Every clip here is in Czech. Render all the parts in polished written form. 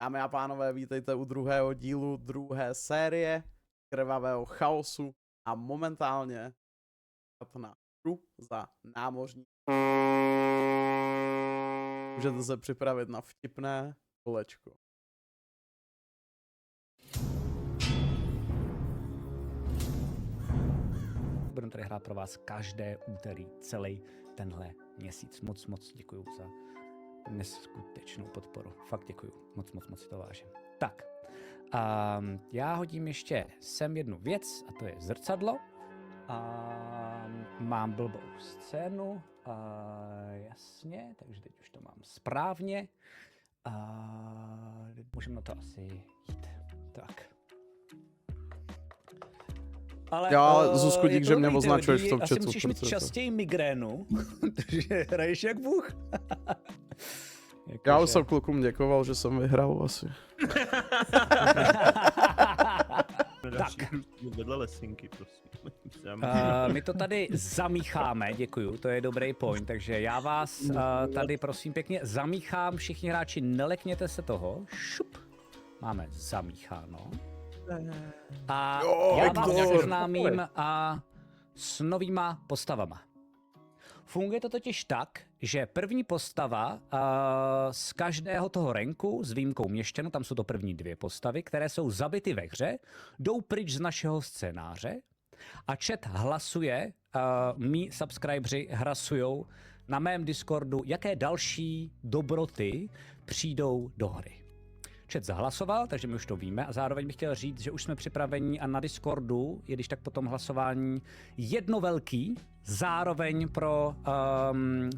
Dámy a pánové, vítejte u druhého dílu druhé série Krvavého chaosu a momentálně na hru za námořní. Můžete se připravit na vtipné kolečko. Budeme tady hrát pro vás každé úterý, celý tenhle měsíc. Moc děkuju za neskutečnou podporu. Fakt děkuju. Moc si to vážím. Tak, já hodím ještě sem jednu věc, a to je zrcadlo. Mám blbou scénu, jasně, takže teď už to mám správně. Můžeme na to asi jít. Tak. Ale Zuzku, dík, že mě označuješ v tom chatu. Asi musíš mít častěji migrénu, protože hraješ jak Bůh. Já už jsem klukům děkoval, že jsem vyhrál asi. Tak. Vedle lesinky, prosím. My to tady zamícháme, děkuju, to je dobrý point, takže já vás tady prosím pěkně zamíchám, všichni hráči, nelekněte se toho, šup, máme zamícháno. A já vás seznámím s novýma postavama. Funguje to totiž tak, že první postava z každého toho ranku, s výjimkou měšťanů, tam jsou to první dvě postavy, které jsou zabity ve hře, jdou pryč z našeho scénáře a chat hlasuje, mý subscriberi hlasují na mém Discordu, jaké další dobroty přijdou do hry. Chat zahlasoval, takže my už to víme a zároveň bych chtěl říct, že už jsme připraveni a na Discordu, i když tak po tom hlasování, jedno velký, zároveň pro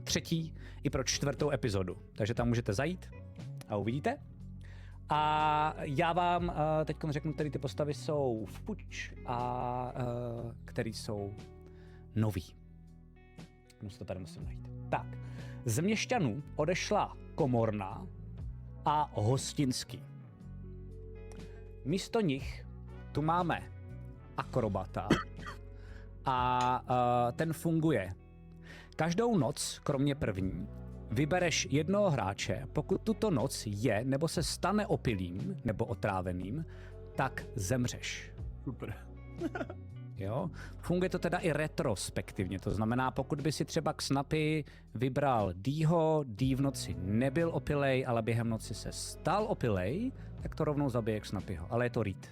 třetí i pro čtvrtou epizodu. Takže tam můžete zajít a uvidíte. A já vám teď řeknu, které ty postavy jsou v puč a které jsou nový. To tady musím najít. Tak, z měšťanů odešla Komorna a Hostinský. Místo nich tu máme Akrobata a ten funguje. Každou noc, kromě první, vybereš jednoho hráče, pokud tuto noc je nebo se stane opilým nebo otráveným, tak zemřeš. Super. Jo? Funguje to teda i retrospektivně, to znamená, pokud by si třeba k Snapy vybral Dýho, Dý v noci nebyl opilej, ale během noci se stal opilej, tak to rovnou zabije k Snapyho, ale je to read.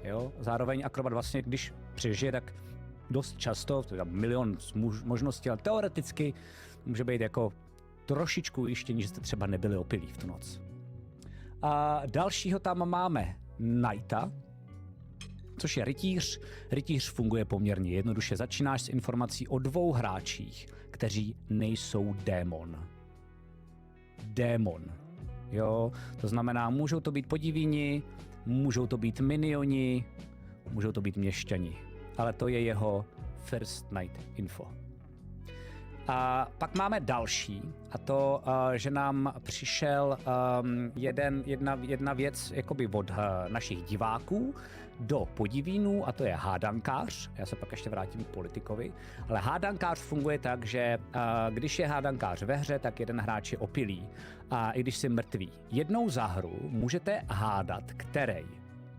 Jo? Zároveň Akrobat vlastně, když přežije, tak dost často, to je tam milion možností, ale teoreticky může být jako trošičku ujištění, že jste třeba nebyli opilí v tu noc. A dalšího tam máme Knighta, což je rytíř. Rytíř funguje poměrně jednoduše. Začínáš s informací o dvou hráčích, kteří nejsou démon. Démon. Jo, to znamená, můžou to být podivíni, můžou to být minioni, můžou to být měšťani. Ale to je jeho first night info. A pak máme další, a to, že nám přišel jedna věc jakoby od našich diváků do podivínů, a to je hádankář. Já se pak ještě vrátím k politikovi. Ale hádankář funguje tak, že když je hádankář ve hře, tak jeden hráč je opilý. A i když jsi mrtvý. Jednou za hru můžete hádat, který,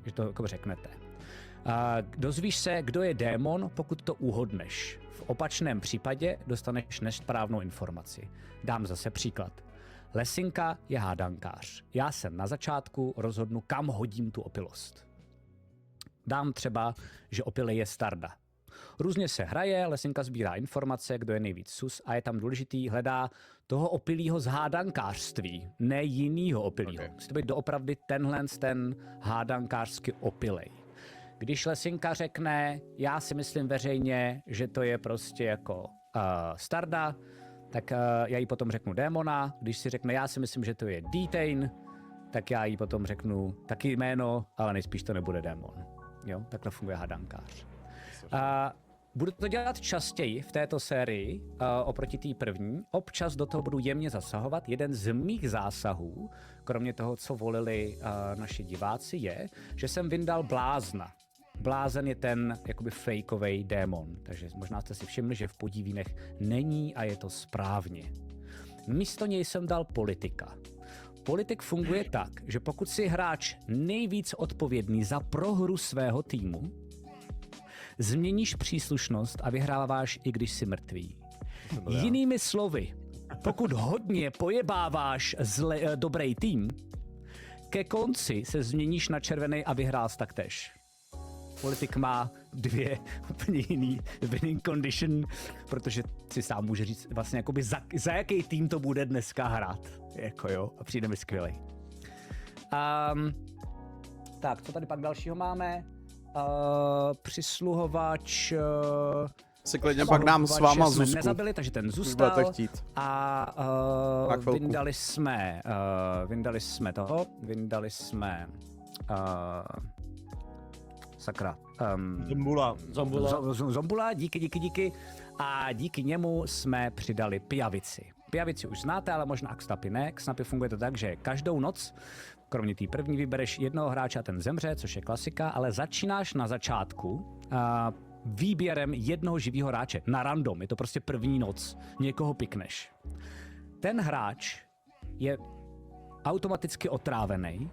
že to jako řeknete. Dozvíš se, kdo je démon, pokud to uhodneš. V opačném případě dostaneš nesprávnou informaci. Dám zase příklad. Lesinka je hádankář. Já se na začátku rozhodnu, kam hodím tu opilost. Dám třeba, že opilej je Starda. Různě se hraje, Lesinka sbírá informace, kdo je nejvíc sus a je tam důležitý, hledá toho opilýho z hádankářství, ne jinýho opilýho. Musí to být doopravdy ten hádankářsky opilej. Když Lesinka řekne, já si myslím veřejně, že to je prostě jako Starda, tak já jí potom řeknu démona. Když si řekne, já si myslím, že to je Detain, tak já jí potom řeknu taky jméno, ale nejspíš to nebude démon. Jo, takhle funguje hádankář. Budu to dělat častěji v této sérii oproti té první. Občas do toho budu jemně zasahovat. Jeden z mých zásahů, kromě toho, co volili naši diváci, je, že jsem vyndal blázna. Blázen je ten jakoby fejkovej démon, takže možná jste si všimli, že v podivínech není a je to správně. Místo něj jsem dal politika. Politik funguje tak, že pokud si hráč nejvíc odpovědný za prohru svého týmu, změníš příslušnost a vyhráváš, i když jsi mrtvý. Jinými slovy, pokud hodně pojebáváš dobrý tým, ke konci se změníš na červený a vyhrál taktéž. Politik má 2 úplně jiný winning condition, protože si sám může říct vlastně jakoby za jaký tým to bude dneska hrát. Jako jo, a přijde mi skvělej. Tak, co tady pak dalšího máme? Přisluhovač... Si klidně pak dám s váma jsme Zuzku. nezabili, takže ten Když zůstal. budete chtít. A Na chvilku. vyndali jsme sakra. Zombula, díky. A díky němu jsme přidali pijavici. Pijavici už znáte, ale možná Xnapy ne. Xnapy funguje to tak, že každou noc, kromě té první, vybereš jednoho hráče a ten zemře, což je klasika, ale začínáš na začátku výběrem jednoho živého hráče na random. Je to prostě první noc. Někoho pikneš. Ten hráč je automaticky otrávený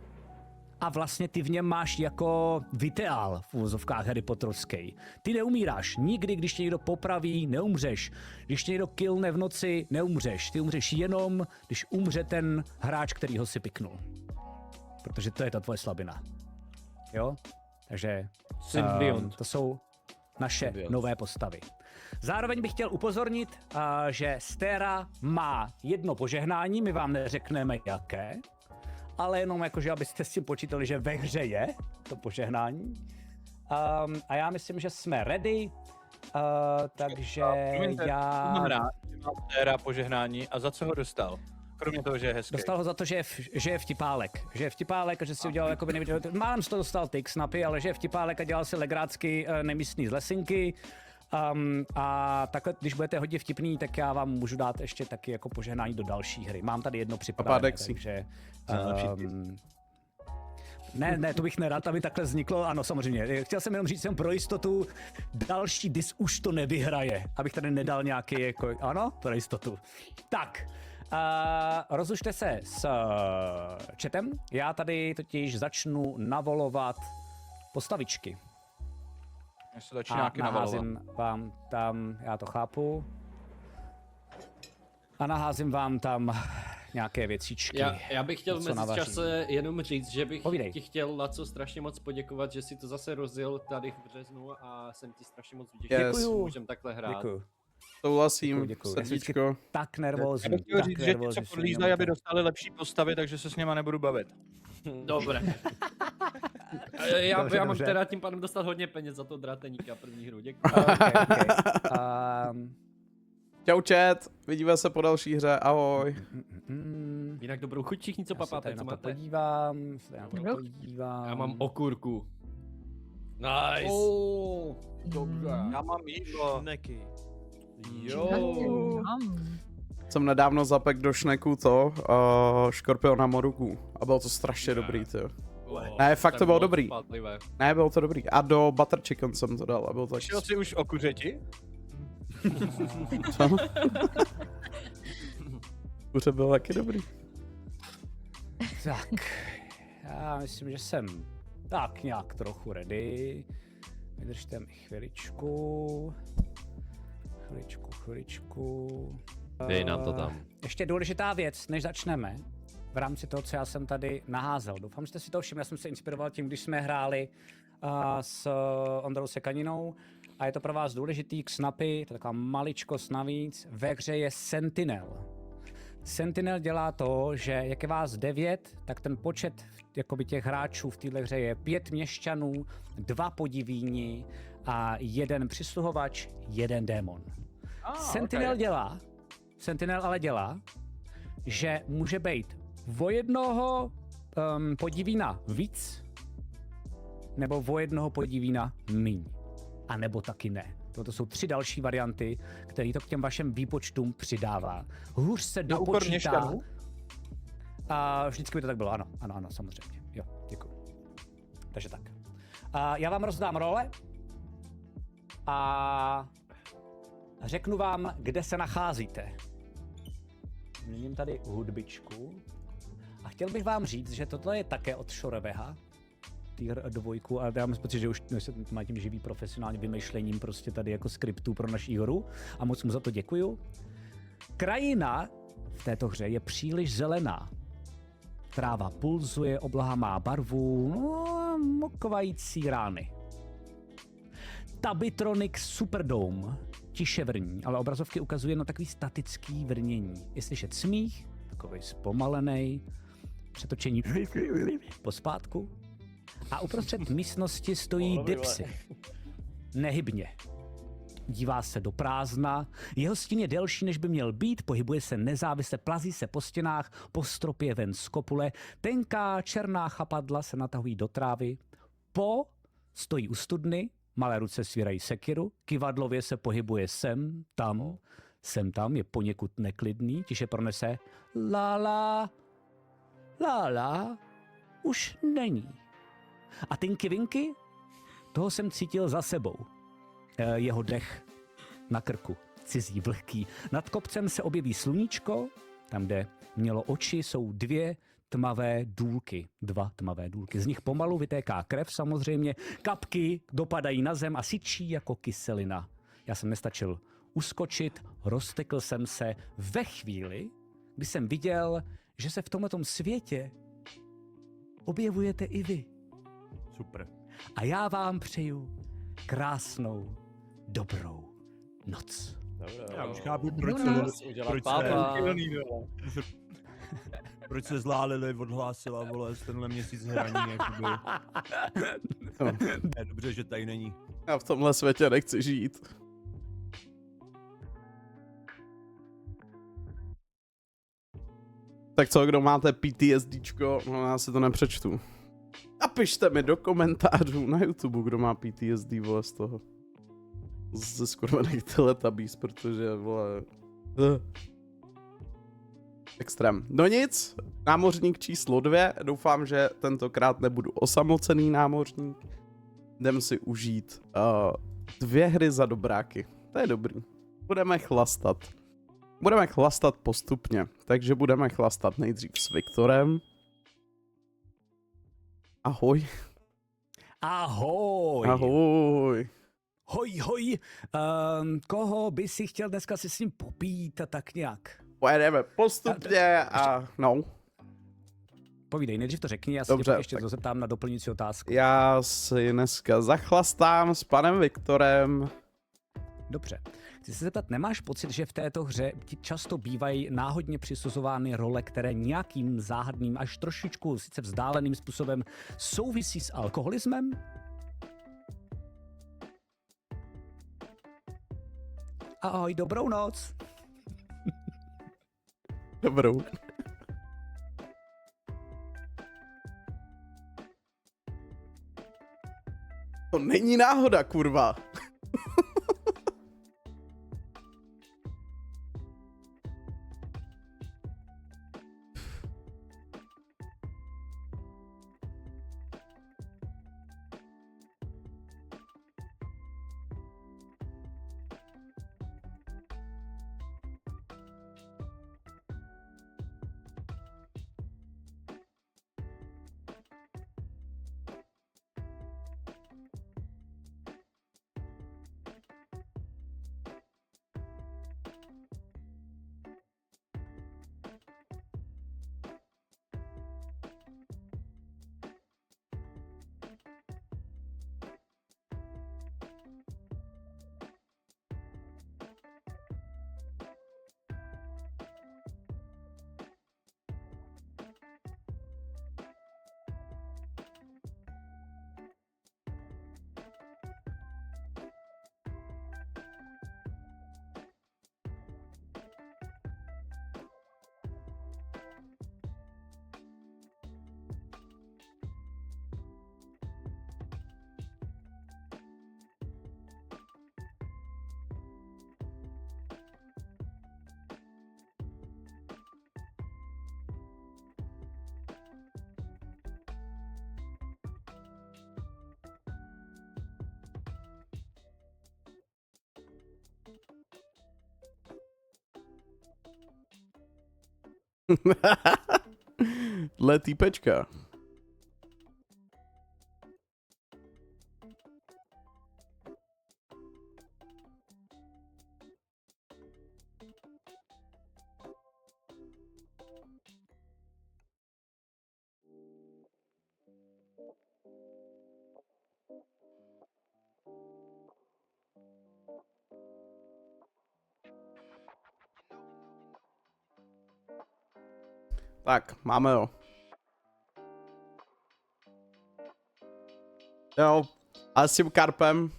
a vlastně ty v něm máš jako viteál v úvozovkách Harry Potterovský. Ty neumíráš. Nikdy, když tě někdo popraví, neumřeš. Když tě někdo killne v noci, neumřeš. Ty umřeš jenom, když umře ten hráč, který ho si piknul. Protože to je ta tvoje slabina. Jo? Takže to jsou naše nové postavy. Zároveň bych chtěl upozornit, že Stera má jedno požehnání, my vám neřekneme jaké, ale jenom jakože, abyste si počítali, že ve hře je to požehnání. A já myslím, že jsme ready, takže já... Stera požehnání a za co ho dostal? Kromě toho, že je hezký. Dostal ho za to, že je vtipálek. Že je vtipálek a že si udělal jako málem z toho dostal ty Xnapy, ale že je vtipálek a dělal si legrácky nemístný z lesinky. A takhle, když budete hodně vtipný, tak já vám můžu dát ještě taky jako požehnání do další hry. Mám tady jedno připravené, takže... Ne, to bych nerad, aby takhle vzniklo. Ano, samozřejmě. Chtěl jsem jenom říct pro jistotu, další dis už to nevyhraje. Abych tady nedal nějaký jako... Ano, pro jistotu. Tak. Rozlučte se s chatem. Já tady totiž začnu navolovat postavičky. Se začíná nějaký navolovat. Naházím vám tam, já to chápu. A naházím vám tam nějaké věcičky. Já bych chtěl v mezičase jenom říct, že bych ti chtěl, Laco, strašně moc poděkovat, že si to zase rozjel tady v březnu a jsem ti strašně moc vděčný, Yes. že můžem takhle hrát. Děkuju. Souhlasím, Děkuju. srdíčko. Tak nervózní. Já bych chtěl říct, že ti, co podlízají, aby dostali lepší postavy, takže se s něma nebudu bavit. Dobré. Já mám dobře. teda tím pádem dostat hodně peněz za to dráteníka první hru, děkuji. Okay. Čau chat, vidíme se po další hře, ahoj. Jinak dobrou chuť všichni, co papáte, co máte? Podívám. Já mám okurku. Nice. Dobře. Já mám jídlo. Neky. Jo. Jsem nedávno zapek do šneku škorpiona moruku a bylo to strašně dobrý, tyjo. Ne, fakt to bylo dobrý. Ne, bylo to dobrý. A do butter chicken jsem to dal a bylo to taky... Šel jsi už o kuřeti? Co? Kuře bylo taky dobrý. Tak, já myslím, že jsem tak nějak trochu ready. Vydržte mi chviličku. Dej nám to tam. Ještě důležitá věc, než začneme, v rámci toho, co já jsem tady naházel. Doufám, že jste si to všimli, já jsem se inspiroval tím, když jsme hráli s Ondrou Sekaninou. A je to pro vás důležitý, Xnapy, to je taková maličkost navíc, ve hře je Sentinel. Sentinel dělá to, že jak je vás 9, tak ten počet jakoby těch hráčů v této hře je 5 měšťanů, 2 podivíni a 1 přisluhovač, 1 démon. Sentinel ale dělá, že může být o jednoho podivína víc, nebo o jednoho podivína míň. A nebo taky ne. To jsou 3 další varianty, které to k těm vašim výpočtům přidává. Hůř se dopočítá. A vždycky by to tak bylo, ano, samozřejmě. Jo, děkuji. Takže tak. Já vám rozdám role a řeknu vám, kde se nacházíte. Změním tady hudbičku a chtěl bych vám říct, že tohle je také od Šoreveha, Tier 2, a já mám pocit, že už se má tím živý profesionálním vymýšlením prostě tady jako skriptů pro naši hru a moc mu za to děkuju. Krajina v této hře je příliš zelená. Tráva pulzuje, obloha má barvu, no, mokovající rány. Tabitronic Superdome tiše vrní, ale obrazovky ukazuje na takový statický vrnění. Je slyšet smích, takový zpomalený, přetočení pospátku. A uprostřed místnosti stojí Dipsy. Nehybně. Dívá se do prázdna, jeho stín je delší, než by měl být, pohybuje se nezávisle, plazí se po stěnách, po stropě ven z kopule, tenká černá chapadla se natahují do trávy, stojí u studny, malé ruce svírají sekiru, kyvadlově se pohybuje sem, tam, je poněkud neklidný, tiše pronese Lála, už není. A Tinky Winky, toho jsem cítil za sebou. Jeho dech na krku, cizí, vlhký. Nad kopcem se objeví sluníčko, tam, kde mělo oči, jsou dva tmavé důlky. Z nich pomalu vytéká krev samozřejmě, kapky dopadají na zem a syčí jako kyselina. Já jsem nestačil uskočit, roztekl jsem se ve chvíli, kdy jsem viděl, že se v tomhletom světě objevujete i vy. Super. A já vám přeju krásnou, dobrou noc. Já už chápu, proč se zlá Lily odhlásila, vole, tenhle měsíc hraní, jakoby. Je dobře, že tady není. Já v tomhle světě nechci žít. Tak co, kdo máte PTSDčko, no já si to nepřečtu. Napište mi do komentářů na YouTube, kdo má PTSD, vole, z toho. Ze skurvených Teletubbies, protože, vole... Extrém. No nic, námořník číslo 2, doufám, že tentokrát nebudu osamocený námořník. Jdem si užít 2 hry za dobráky, to je dobrý. Budeme chlastat postupně, takže budeme chlastat nejdřív s Viktorem. Ahoj. Ahoj. Ahoj. Hoj. Koho by si chtěl dneska si s ním popít a tak nějak? Pojedeme postupně a no. Povídej, nejdřív to řekni, já se tě ještě zeptám na doplňující otázku. Já si dneska zachlastám s panem Viktorem. Dobře. Chci se zeptat, nemáš pocit, že v této hře ti často bývají náhodně přisuzovány role, které nějakým záhadným, až trošičku sice vzdáleným způsobem souvisí s alkoholismem? Ahoj, dobrou noc. Dobrou. To není náhoda, kurva. dle týpečka. Tak, máme ho. Jo, ale s tím karpem,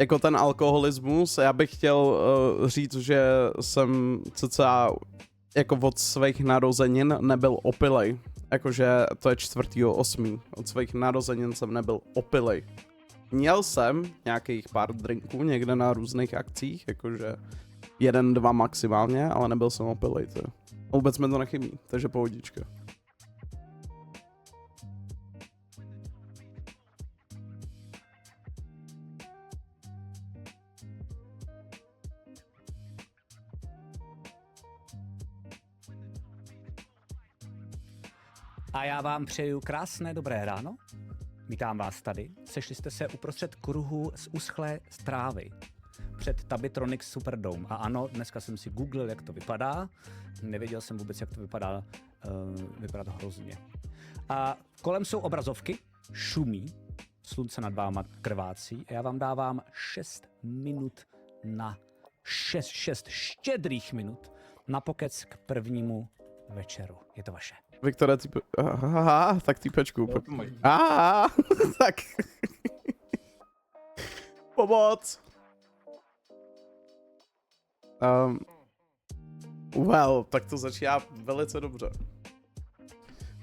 jako ten alkoholismus, já bych chtěl říct, že jsem cca jako od svých narozenin nebyl opilej. Jakože to je 4.8. Od svých narozenin jsem nebyl opilej. Měl jsem nějakých pár drinků někde na různých akcích, jakože 1, 2 maximálně, ale nebyl jsem opilej, to. Vůbec mi to nechybí, takže pohodička. A já vám přeju krásné dobré ráno. Vítám vás tady. Sešli jste se uprostřed kruhu z uschlé strávy před Tabitronic Superdome. A ano, dneska jsem si googlil, jak to vypadá. Nevěděl jsem vůbec, jak to vypadá. Vypadá to hrozně. A kolem jsou obrazovky, šumí, slunce nad váma krvácí a já vám dávám 6 minut na 6 štědrých minut na pokec k prvnímu večeru. Je to vaše. Viktore, aha, tak týpečku. Aha, tak. Pomoc. Well, tak to začíná velice dobře.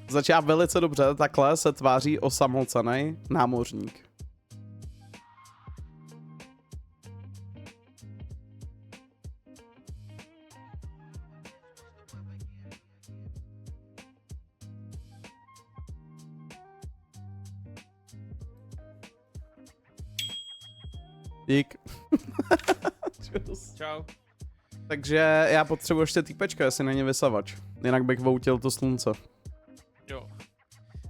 Začíná velice dobře, takhle se tváří osamocený námořník. Dík. Čau. Takže já potřebuji ještě týpečka, jestli není vysavač. Jinak bych voutil to slunce. Jo.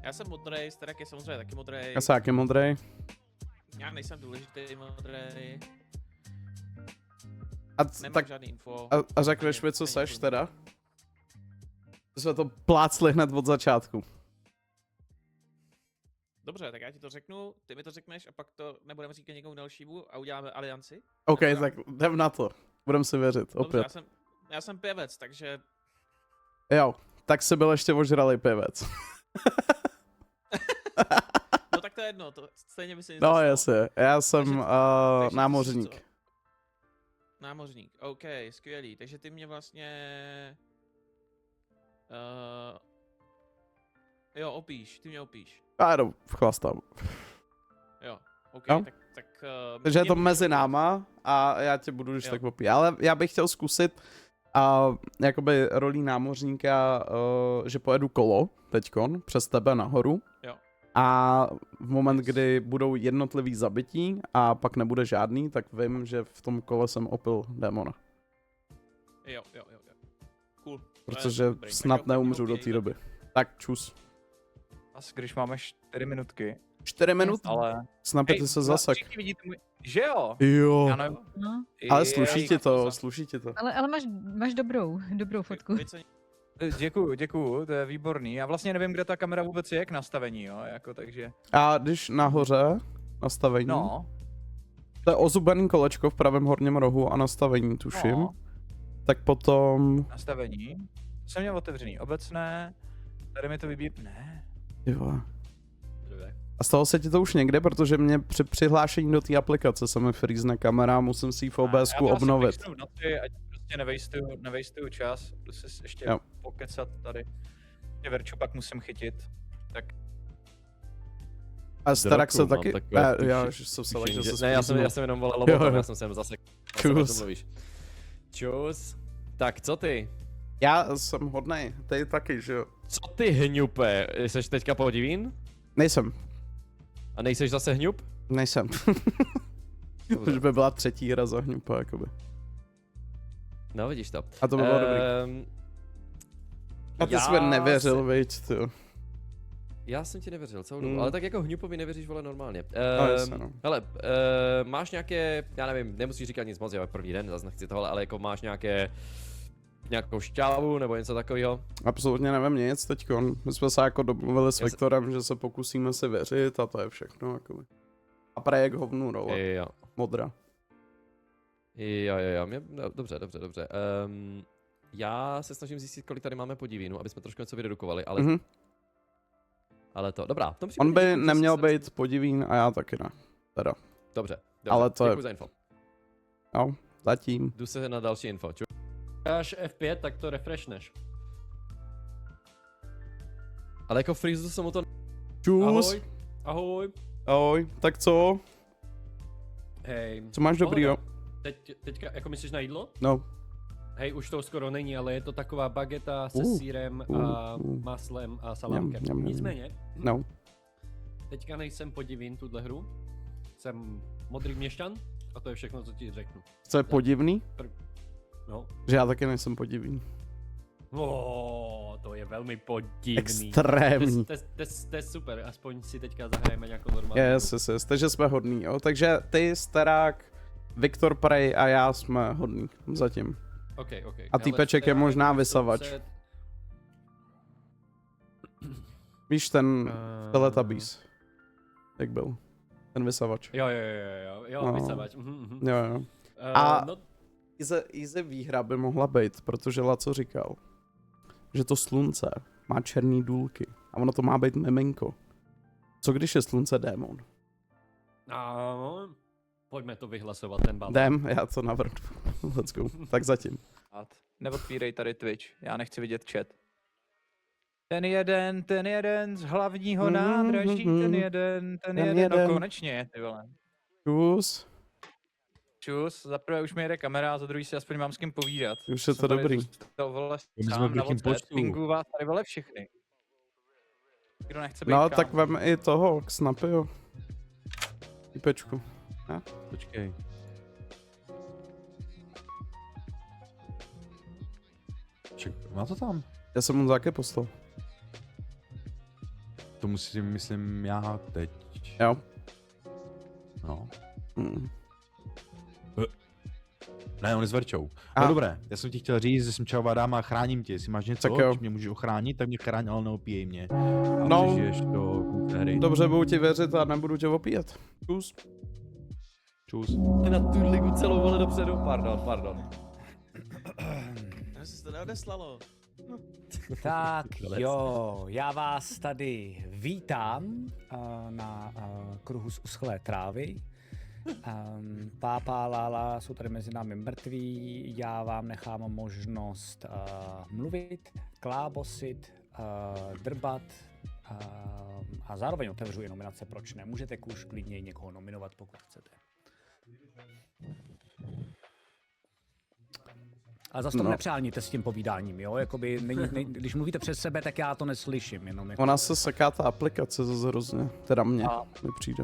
Já jsem modrej, Starak je samozřejmě taky modrej. Já jsem taky modrej. Já nejsem důležitý modrej. Nemám Tak, žádný info. a řekneš mi, co seš teda? Jsme to plácli hned od začátku. Dobře, tak já ti to řeknu, ty mi to řekneš a pak to nebudeme říkat někomu dalšímu a uděláme alianci. OK, tak jdem na to. Budem si věřit, opět. Dobře, já jsem pěvec, takže... Jo, tak jsi byl ještě ožralý pěvec. No tak to je jedno, to stejně by se nic No nestalo. jasně, já jsem Takže námořník. co? Námořník, OK, skvělý, takže ty mě vlastně... Jo, opíš, ty mě opíš. Já jenom chlastám. Jo, OK, Jo? tak Takže je to mě mezi můžeš náma a já tě budu když Jo. tak opít. Ale já bych chtěl zkusit jakoby rolí námořníka, že pojedu kolo teďkon přes tebe nahoru. Jo. A v moment, kdy budou jednotlivý zabití a pak nebude žádný, tak vím, že v tom kole jsem opil démona. Jo. Cool. Protože Dobrý, snad tak jo, neumřu ok, do té doby. Tak čus. Asi když máme 4 minutky. 4 minut? Ale... Snapy ty se zasek. Všichni vidíte můj... Že jo? Jo. Já nevím. No, Ale sluší ti to, sluší ti to. ale máš dobrou fotku. Děkuju, to je výborný. Já vlastně nevím, kde ta kamera vůbec je k nastavení, jo, jako takže... A když nahoře, nastavení, No, to je ozubený kolečko v pravém horním rohu a nastavení, tuším. no, Tak potom... nastavení. Jsem měl otevřený obecné, tady mi to vybíjí... Ne. Jo. A stalo se ti to už někde, protože mě při přihlášení do té aplikace se mi freezne kamera, musím si ji v OBSku obnovit. Já to asi v noci, ať prostě nevejstuju čas, jdu si ještě Jo. pokecat tady. Ještě Verču pak musím chytit, tak... A Starak se mám taky... takové Já že jsem se lek, že se Ne, já sklíznul. jsem jenom volal Jo, lobotom, jo. já jsem sem zase... Čus. Čus. Tak co ty? Já jsem hodnej, ty taky, že jo? Co ty hňupe? Jseš teďka podivín? Nejsem, A nejseš zase hňup? nejsem. Dobře. Už by byla třetí hra za hňupa, jakoby. No vidíš to. A to by bylo dobrý. A ty jsi mi nevěřil, viď, ty. Já jsem ti nevěřil celou dobu, ale tak jako Hňupovi nevěříš, vole, normálně. No. Hele, máš nějaké, já nevím, nemusíš říkat nic moc, já první den, zase nechci tohle, ale jako máš nějakou šťávu nebo něco takového? Absolutně nevím nic teďko. My jsme se jako domluvili s Viktorem, že se pokusíme si věřit a to je všechno, jakoby. A prej k hovnu role. Jo. Modra. Jo, dobře. Já se snažím zjistit, kolik tady máme podivínu, aby jsme trošku něco vyredukovali, ale... Ale to, dobrá. V tom On by neměl být podivín a já taky ne. Teda. Dobře. Ale to děkuji za info. Jo, zatím. Jdu se na další info. Až F5, tak to refreshneš. Ale jako freeze jsem mu to... Čus. Ahoj. Ahoj, tak co? Hej. Co máš dobrýho? Teďka, jako myslíš na jídlo? No. Hej, už to skoro není, ale je to taková bageta se sýrem a maslem a salámkem. Nicméně, teďka nejsem podivín tuhle hru. Jsem modrý měšťan a to je všechno, co ti řeknu. Co je podivný? No. Že já taky nejsem podivný. To je velmi podivný. Extrémní. To je super, aspoň si teďka zahrajeme nějakou normální. Yes, takže jsme hodný, jo. Takže ty, Starák, Viktor Prej a já jsme hodný, zatím. Okay. A týpeček je možná vysavač. Víš ten Teletubbies, jak byl? Ten vysavač. Jo, vysavač. Jo. A easy výhra by mohla být, protože Laco říkal, že to slunce má černý důlky a ono to má být miminko. Co když je slunce démon? Pojďme to vyhlasovat, ten baba. Jdem, já to navrhnu. Let's go. Tak zatím. Neotvírej tady Twitch, já nechci vidět chat. Ten jeden z hlavního nádraží, ten jeden, no konečně, ty vole. Čus, za prvé už mi jede kamera, a za druhý si aspoň mám s kým povídat. Už je to dobrý. To vole sám na pingu vás tady vole všechny. Kdo nechce být No kámo. tak vem i toho, k Snapyho. Typečku. Počkej. Má to tam? Já jsem mu to také poslal. To musím, myslím, já teď. Jo. No. Ne, on je s Verčou. No dobré, já jsem ti chtěl říct, že jsem čauva dáma a chráním tě. Jestli máš něco, co mě můžeš ochránit, tak mě chráň, ale neopíjej mě. No. Žiješ do hry. Dobře, budu ti věřit a nebudu tě opíjet. Čus. Na tu ligu celou vole dopředu, pardon. Já se to neodeslalo. Tak jo, já vás tady vítám na kruhu z uschlé trávy. Pápa, Lála jsou tady mezi námi mrtví, já vám nechám možnost mluvit, klábosit, drbat a zároveň otevřu i nominace, proč ne. Můžete už klidně někoho nominovat, pokud chcete. Ale zase to nepřáníte s tím povídáním, jo? Jakoby když mluvíte přes sebe, tak já to neslyším. Jenom jako... Ona se seká ta aplikace zase hrozně, teda mě přijde.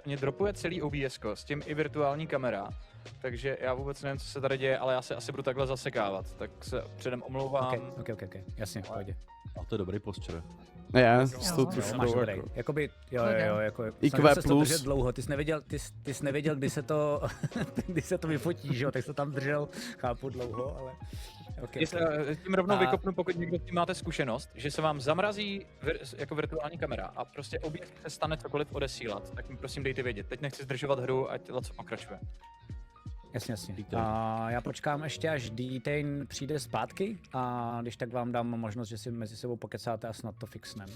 Mě dropuje celý OBS, s tím i virtuální kamera, takže já vůbec nevím, co se tady děje, ale já se asi budu takhle zasekávat, tak se předem omlouvám. Ok, jasně, v pohodě. A to je dobrý posture. Ne, s tou tuškou jako. Jakoby, jo, jako IQ se to držet dlouho, ty jsi nevěděl, kdy se to vyfotí, že jo, tak se tam držel, chápu, dlouho, ale... Okay. Tím rovnou vykopnu, pokud někdo s tím máte zkušenost, že se vám zamrazí jako virtuální kamera a prostě objekt přestane cokoliv odesílat, tak mi prosím dejte vědět. Teď nechci zdržovat hru, ať Laco pokračuje. Jasně. Já počkám ještě, až Detain přijde zpátky a když tak vám dám možnost, že si mezi sebou pokecáte a snad to fixneme.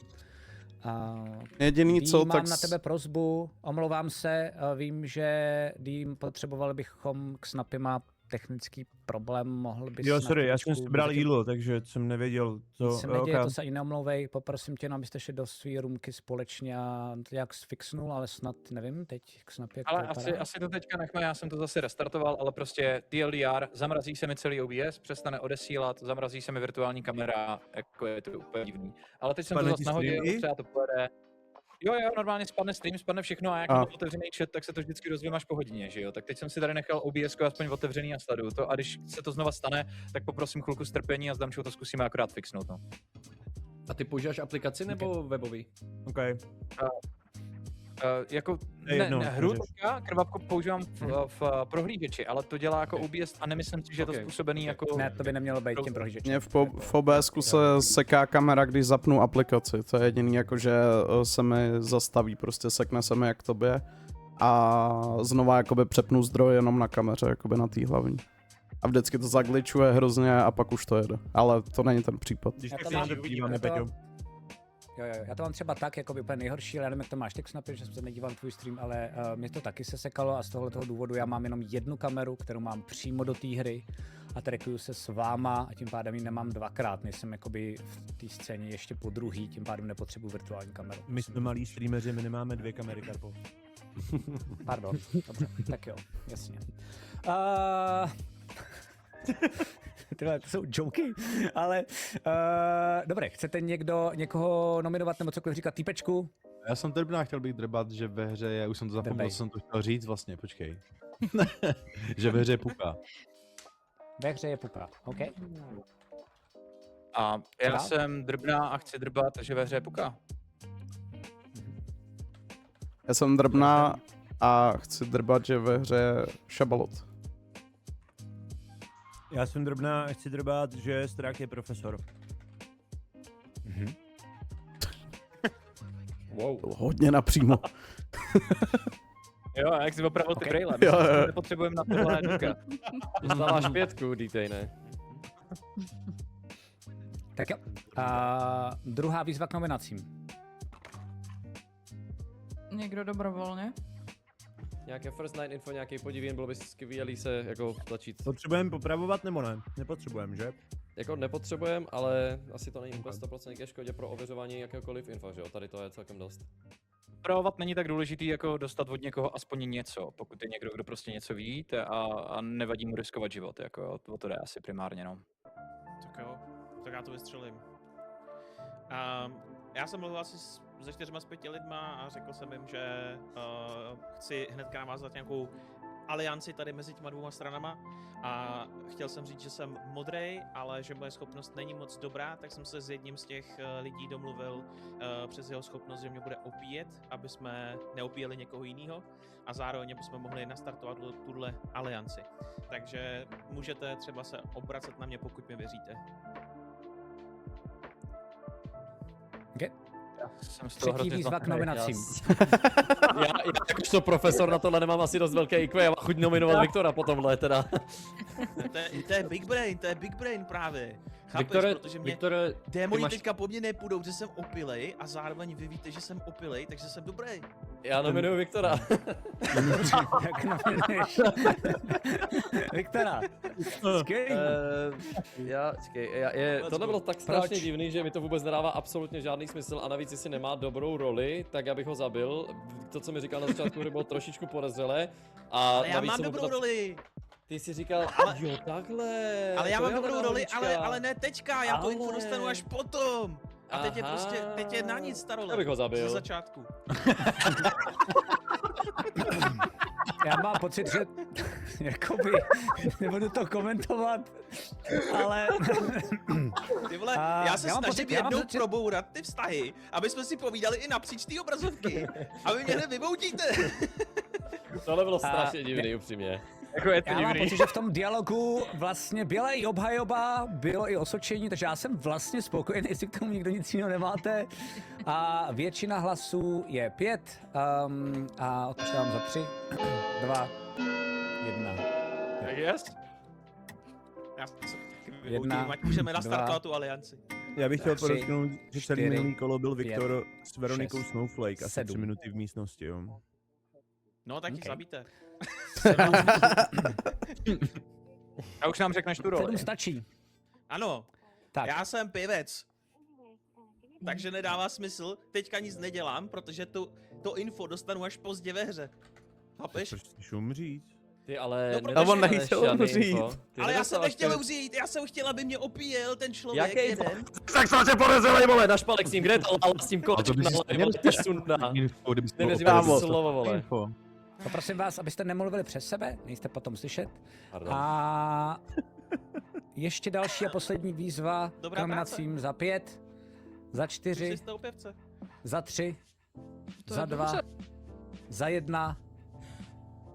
Jediný co, mám na tebe prosbu, omlouvám se, vím, že Dým potřebovali bychom k Snapima technický problém, mohl bys... Jo, sorry, já jsem si bral jídlo, takže jsem nevěděl, co... Se neděje, to se ani neomlouvej, poprosím tě, abyste šli do své roomky společně a jak fixnul, ale snad, nevím, teď k Snapě... Ale asi to teďka nechme, já jsem to zase restartoval, ale prostě TLDR, zamrazí se mi celý OBS, přestane odesílat, zamrazí se mi virtuální kamera, jako je to úplně divný. Ale teď jsem to zase nahodil, třeba to pojede. Jo, normálně spadne stream, spadne všechno a jak mám otevřený chat, tak se to vždycky rozvím až po hodině, že jo? Tak teď jsem si tady nechal OBS aspoň otevřený a sleduju to a když se to znova stane, tak poprosím chvilku strpení a s Damčou to zkusíme akorát fixnout, no. A ty používáš aplikaci nebo webový? Okay. Jako hru teďka, krvavku používám v prohlížeči, ale to dělá jako OBS a nemyslím si, že je to způsobený jako... Ne, to by nemělo být tím prohlížečem. V OBSku se seká kamera, když zapnu aplikaci, to je jediný, jako že se mi zastaví, prostě sekne se mi jak tobě a znova jakoby přepnu zdroj jenom na kameře, jakoby na té hlavní. A vždycky to zagličuje hrozně a pak už to jede, ale to není ten případ. Když to vidíme, Peťo. Jo, já to mám třeba tak, jako by úplně nejhorší, ale já nevím, jak to máš teď snapy, že jsem se nedíval na tvůj stream, ale mě to taky se sekalo a z tohoto důvodu já mám jenom jednu kameru, kterou mám přímo do té hry a trackuju se s váma a tím pádem ji nemám dvakrát, nejsem jakoby v té scéně ještě po druhý, tím pádem nepotřebuji virtuální kameru. My jsme malí streameři, my nemáme 2 kamery, Karpo. Pardon, dobře, tak jo, jasně. Tyhle, to jsou joky, ale dobré, chcete někoho nominovat nebo cokoliv říkat týpečku? Já jsem Drbná chtěl bych drbat, že ve hře je, už jsem to zapomněl, co jsem to chtěl říct vlastně, počkej. Že ve hře je puka. Ve hře je puka, OK. A já jsem Drbná a chci drbat, že ve hře je puka. Já jsem Drbná a chci drbat, že ve hře je šabalot. Já jsem Drbná a chci drbat, že Strák je profesor. Wow. Hodně napřímo. Jo, jak jsi opravil ty brejle, nepotřebujeme na tohle duka. Dostáváš 5, dítej, ne? Tak jo, druhá výzva k nominacím. Někdo dobrovolně? Nějaké first night info, nějaký podivín, bylo by skvělý se jako začít. Potřebujeme popravovat nebo ne? Nepotřebujeme, že? Jako nepotřebujeme, ale asi to není vůbec 100% ke škodě pro ověřování jakéhokoliv info, že jo? Tady to je celkem dost. Pravovat není tak důležitý jako dostat od někoho aspoň něco, pokud je někdo, kdo prostě něco ví a nevadí mu riskovat život, jako o to jde asi primárně, no. Tak jo, tak já to vystřelím. Já jsem mluvil asi se 4-5 lidma a řekl jsem jim, že chci hned navázat nějakou alianci tady mezi těma 2 stranama a chtěl jsem říct, že jsem modrej, ale že moje schopnost není moc dobrá, tak jsem se s jedním z těch lidí domluvil přes jeho schopnost, že mě bude opíjet, aby jsme neopíjeli někoho jiného a zároveň bychom mohli nastartovat tuhle alianci. Takže můžete třeba se obracet na mě, pokud mi věříte. Okay. Třetí výzva k nominacím. Já jakožto profesor na tohle nemám asi dost velké IQ, já mám chuť nominovat Viktora po tomhle teda. To je big brain právě. Chápeš, Viktore, protože mě démoni teďka po mně nepůjdou, že jsem opilej a zároveň vy víte, že jsem opilej, takže jsem dobrý. Já nominuju Viktora. Jak nominuješ? Viktora. Tohle bylo tak strašně divný, že mi to vůbec nedává absolutně žádný smysl a navíc jestli nemá dobrou roli, tak já bych ho zabil. To, co mi říkal na začátku, bylo trošičku podezřelé. Ale já mám dobrou roli. Ty jsi říkal, jo takhle. Ale já mám dobrou roli, ale ne teďka, já to info dostanu až potom. A teď je prostě, teď je na nic ta role. Já bych ho zabil. Ze začátku. Já mám pocit, že jakoby, nebudu to komentovat, ale... Ty vole, já se snažím jednou probourat ty vztahy, aby jsme si povídali i napříč ty obrazovky. A vy mě nevyboutíte. Tohle bylo strašně divný, upřímně. Jako je to já divný. mám pocit, že v tom dialogu vlastně byla i obhajoba, bylo i osočení, takže já jsem vlastně spokojený, jestli k tomu nikdo nic jiného nemáte. A většina hlasů je 5 a odpočítám za 3, 2, 1. Yes. Ať můžeme nastartovat tu alianci. Já bych chtěl podotknout, že celý minulý kolo byl Viktor s Veronikou Snowflake asi 3 minuty v místnosti, jo. No tak jich zabijte. A už nám řekneš tu roli. 7 stačí. Ano, tak. Já jsem pěvec. Takže nedává smysl, teďka nic nedělám, protože to info dostanu až pozdě ve hře. Chápeš? Proč chceš umřít? Ty ale... No, ale on nechtěl umřít. Ale já jsem nechtěl umřít, já jsem chtěl, aby mě opíjel ten člověk. Jaký jeden. Tak jsem tě podezřelej, vole, na špalek s tím Gretel, ale s tím kolečkem na hlavě, vole, to je sunda. Nevěřím, že slovo, vole. Poprosím vás, abyste nemluvili přes sebe, nejste potom slyšet. Pardon. A ještě další a poslední výzva k nominacím za 5, za 4, za 3, za 2, za 1.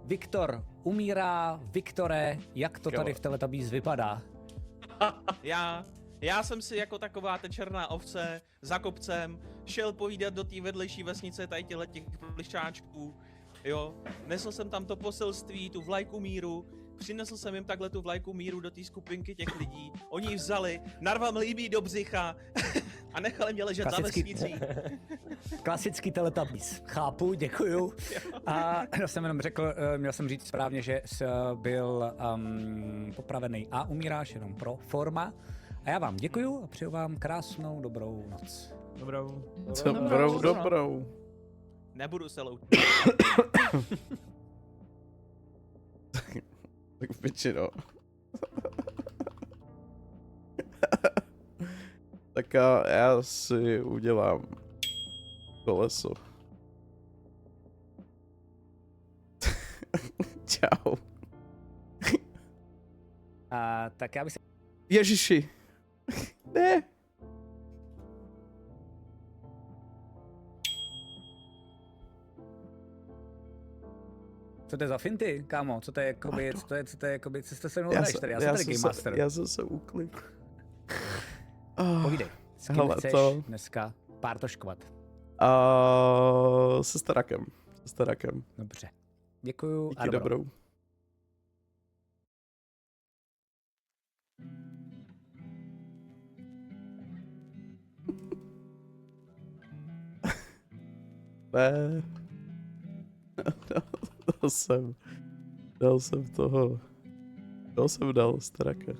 Viktor umírá. Viktore, jak to tady v Teletubbies vypadá? Já jsem si jako taková ta černá ovce za kopcem šel povídat do té vedlejší vesnice tady těch plišáčků. Jo, nesl jsem tam to poselství, tu vlajku míru, přinesl jsem jim takhle tu vlajku míru do té skupinky těch lidí, oni ji vzali, narvali jim ji do břicha a nechali mě ležet za vesnicí. Klasický Teletubbies. Chápu, děkuju. A já jsem jenom řekl, měl jsem říct správně, že jsi byl popravený a umíráš jenom pro forma. A já vám děkuju a přeju vám krásnou dobrou noc. Dobrou. Nebudu se loučit. Tak v piči, no. Tak já si udělám koleso. Čau. Tak já bych se... Ježiši. Ne. Co to je za finty, kámo? Co to je jakoby, co jste se mnou hraješ tady? Já jsem tady Game Master. Já jsem se uklid. Povídej, s kým chceš dneska pártoškovat? Se Starakem. Dobře. Děkuju Díky, a dobrou. Ne. Dal jsem toho. Koho jsem dal, Staraka?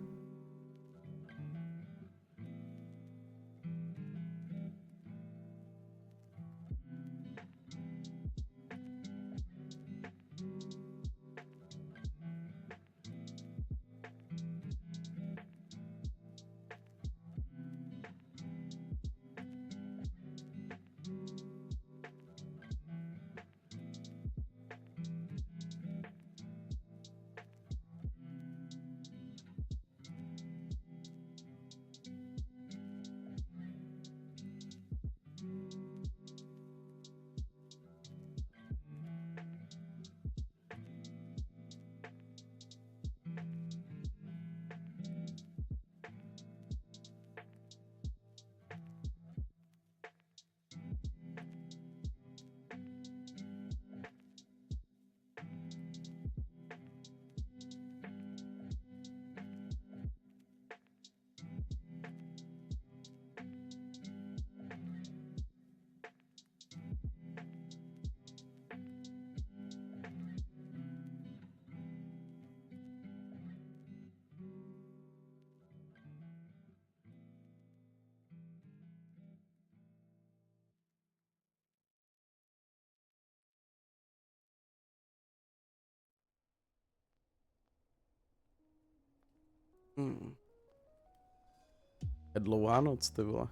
Je dlouhá noc, ty vole.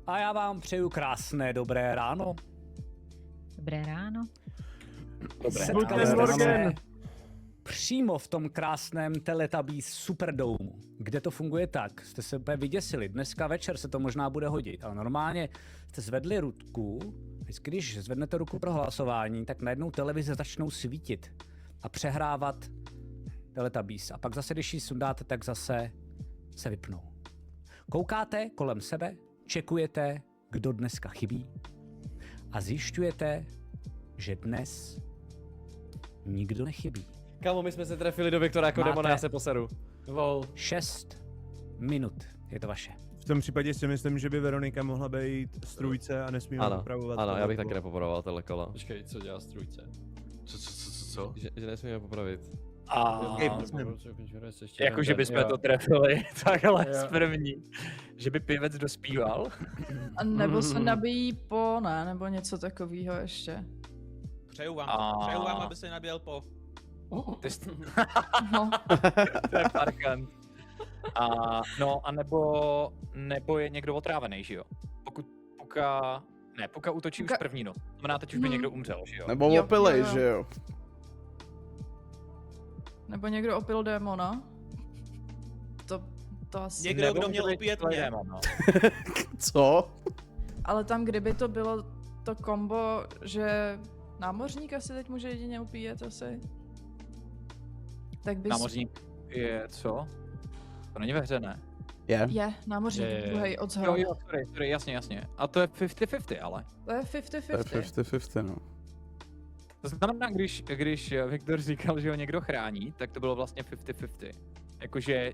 A já vám přeju krásné dobré ráno. Dobré ráno. Přímo v tom krásném Teletubbies Superdome, kde to funguje tak, jste se úplně vyděsili, dneska večer se to možná bude hodit, ale normálně jste zvedli ruku, když zvednete ruku pro hlasování, tak najednou televize začnou svítit a přehrávat Teletubbies a pak zase, když ji sundáte, tak zase se vypnou. Koukáte kolem sebe, čekujete, kdo dneska chybí a zjišťujete, že dnes nikdo nechybí. Kámo, my jsme se trefili do Viktora jako demona, já se poseru. 6 minut, je to vaše. V tom případě si myslím, že by Veronika mohla být strůjce a nesmíme popravovat. Ano, já bych taky nepopravoval tohle kola. Počkej, co dělá strůjce? Co? Že nesmíme popravit. Jakože bychom to trefili, takhle z první. Že by pěvec dospíval. A nebo se nabíjí po, ne, nebo něco takového ještě. Přeju vám, aby se nabíjel po. No. To je parkant. No a nebo je někdo otrávený, že jo? Puka útočí už první noc. Znamená, teď už by někdo umřel, že jo? Nebo opilej, že jo? Nebo někdo opil démona. To asi... Někdo, kdo měl opět mě. Co? Ale tam, kdyby to bylo to kombo, že námořník asi teď může jedině upíjet asi. Tak bys... Námořník je co? To není ve hře, ne? Je, námořník druhý od zhora. Jo, sorry, jasně. A to je 50-50, ale. To je 50-50. To je 50-50, no. To znamená, když Viktor říkal, že ho někdo chrání, tak to bylo vlastně 50-50. Jakože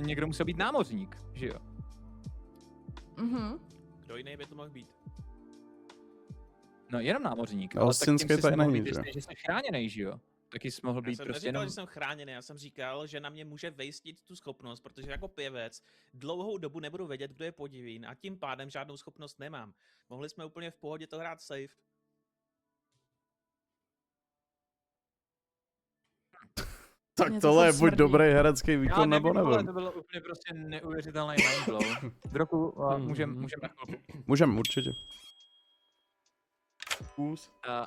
někdo musel být námořník, že jo? Mhm. Kdo jiný by to mohl být? No jenom námořník, ale tak tím jsi mohl být, že jsi chráněnej, že jo? Taky jsi mohl být Já jsem prostě neříkal, jenom... že jsem chráněný, já jsem říkal, že na mě může vejstit tu schopnost, protože jako pěvec dlouhou dobu nebudu vědět, kdo je podivín a tím pádem žádnou schopnost nemám. Mohli jsme úplně v pohodě to hrát safe. Tak tohle je buď dobrý herecký výkon, nebo nevím. To bylo úplně prostě neuvěřitelný mindblow. Droku, můžeme na chvilku. Můžeme, určitě.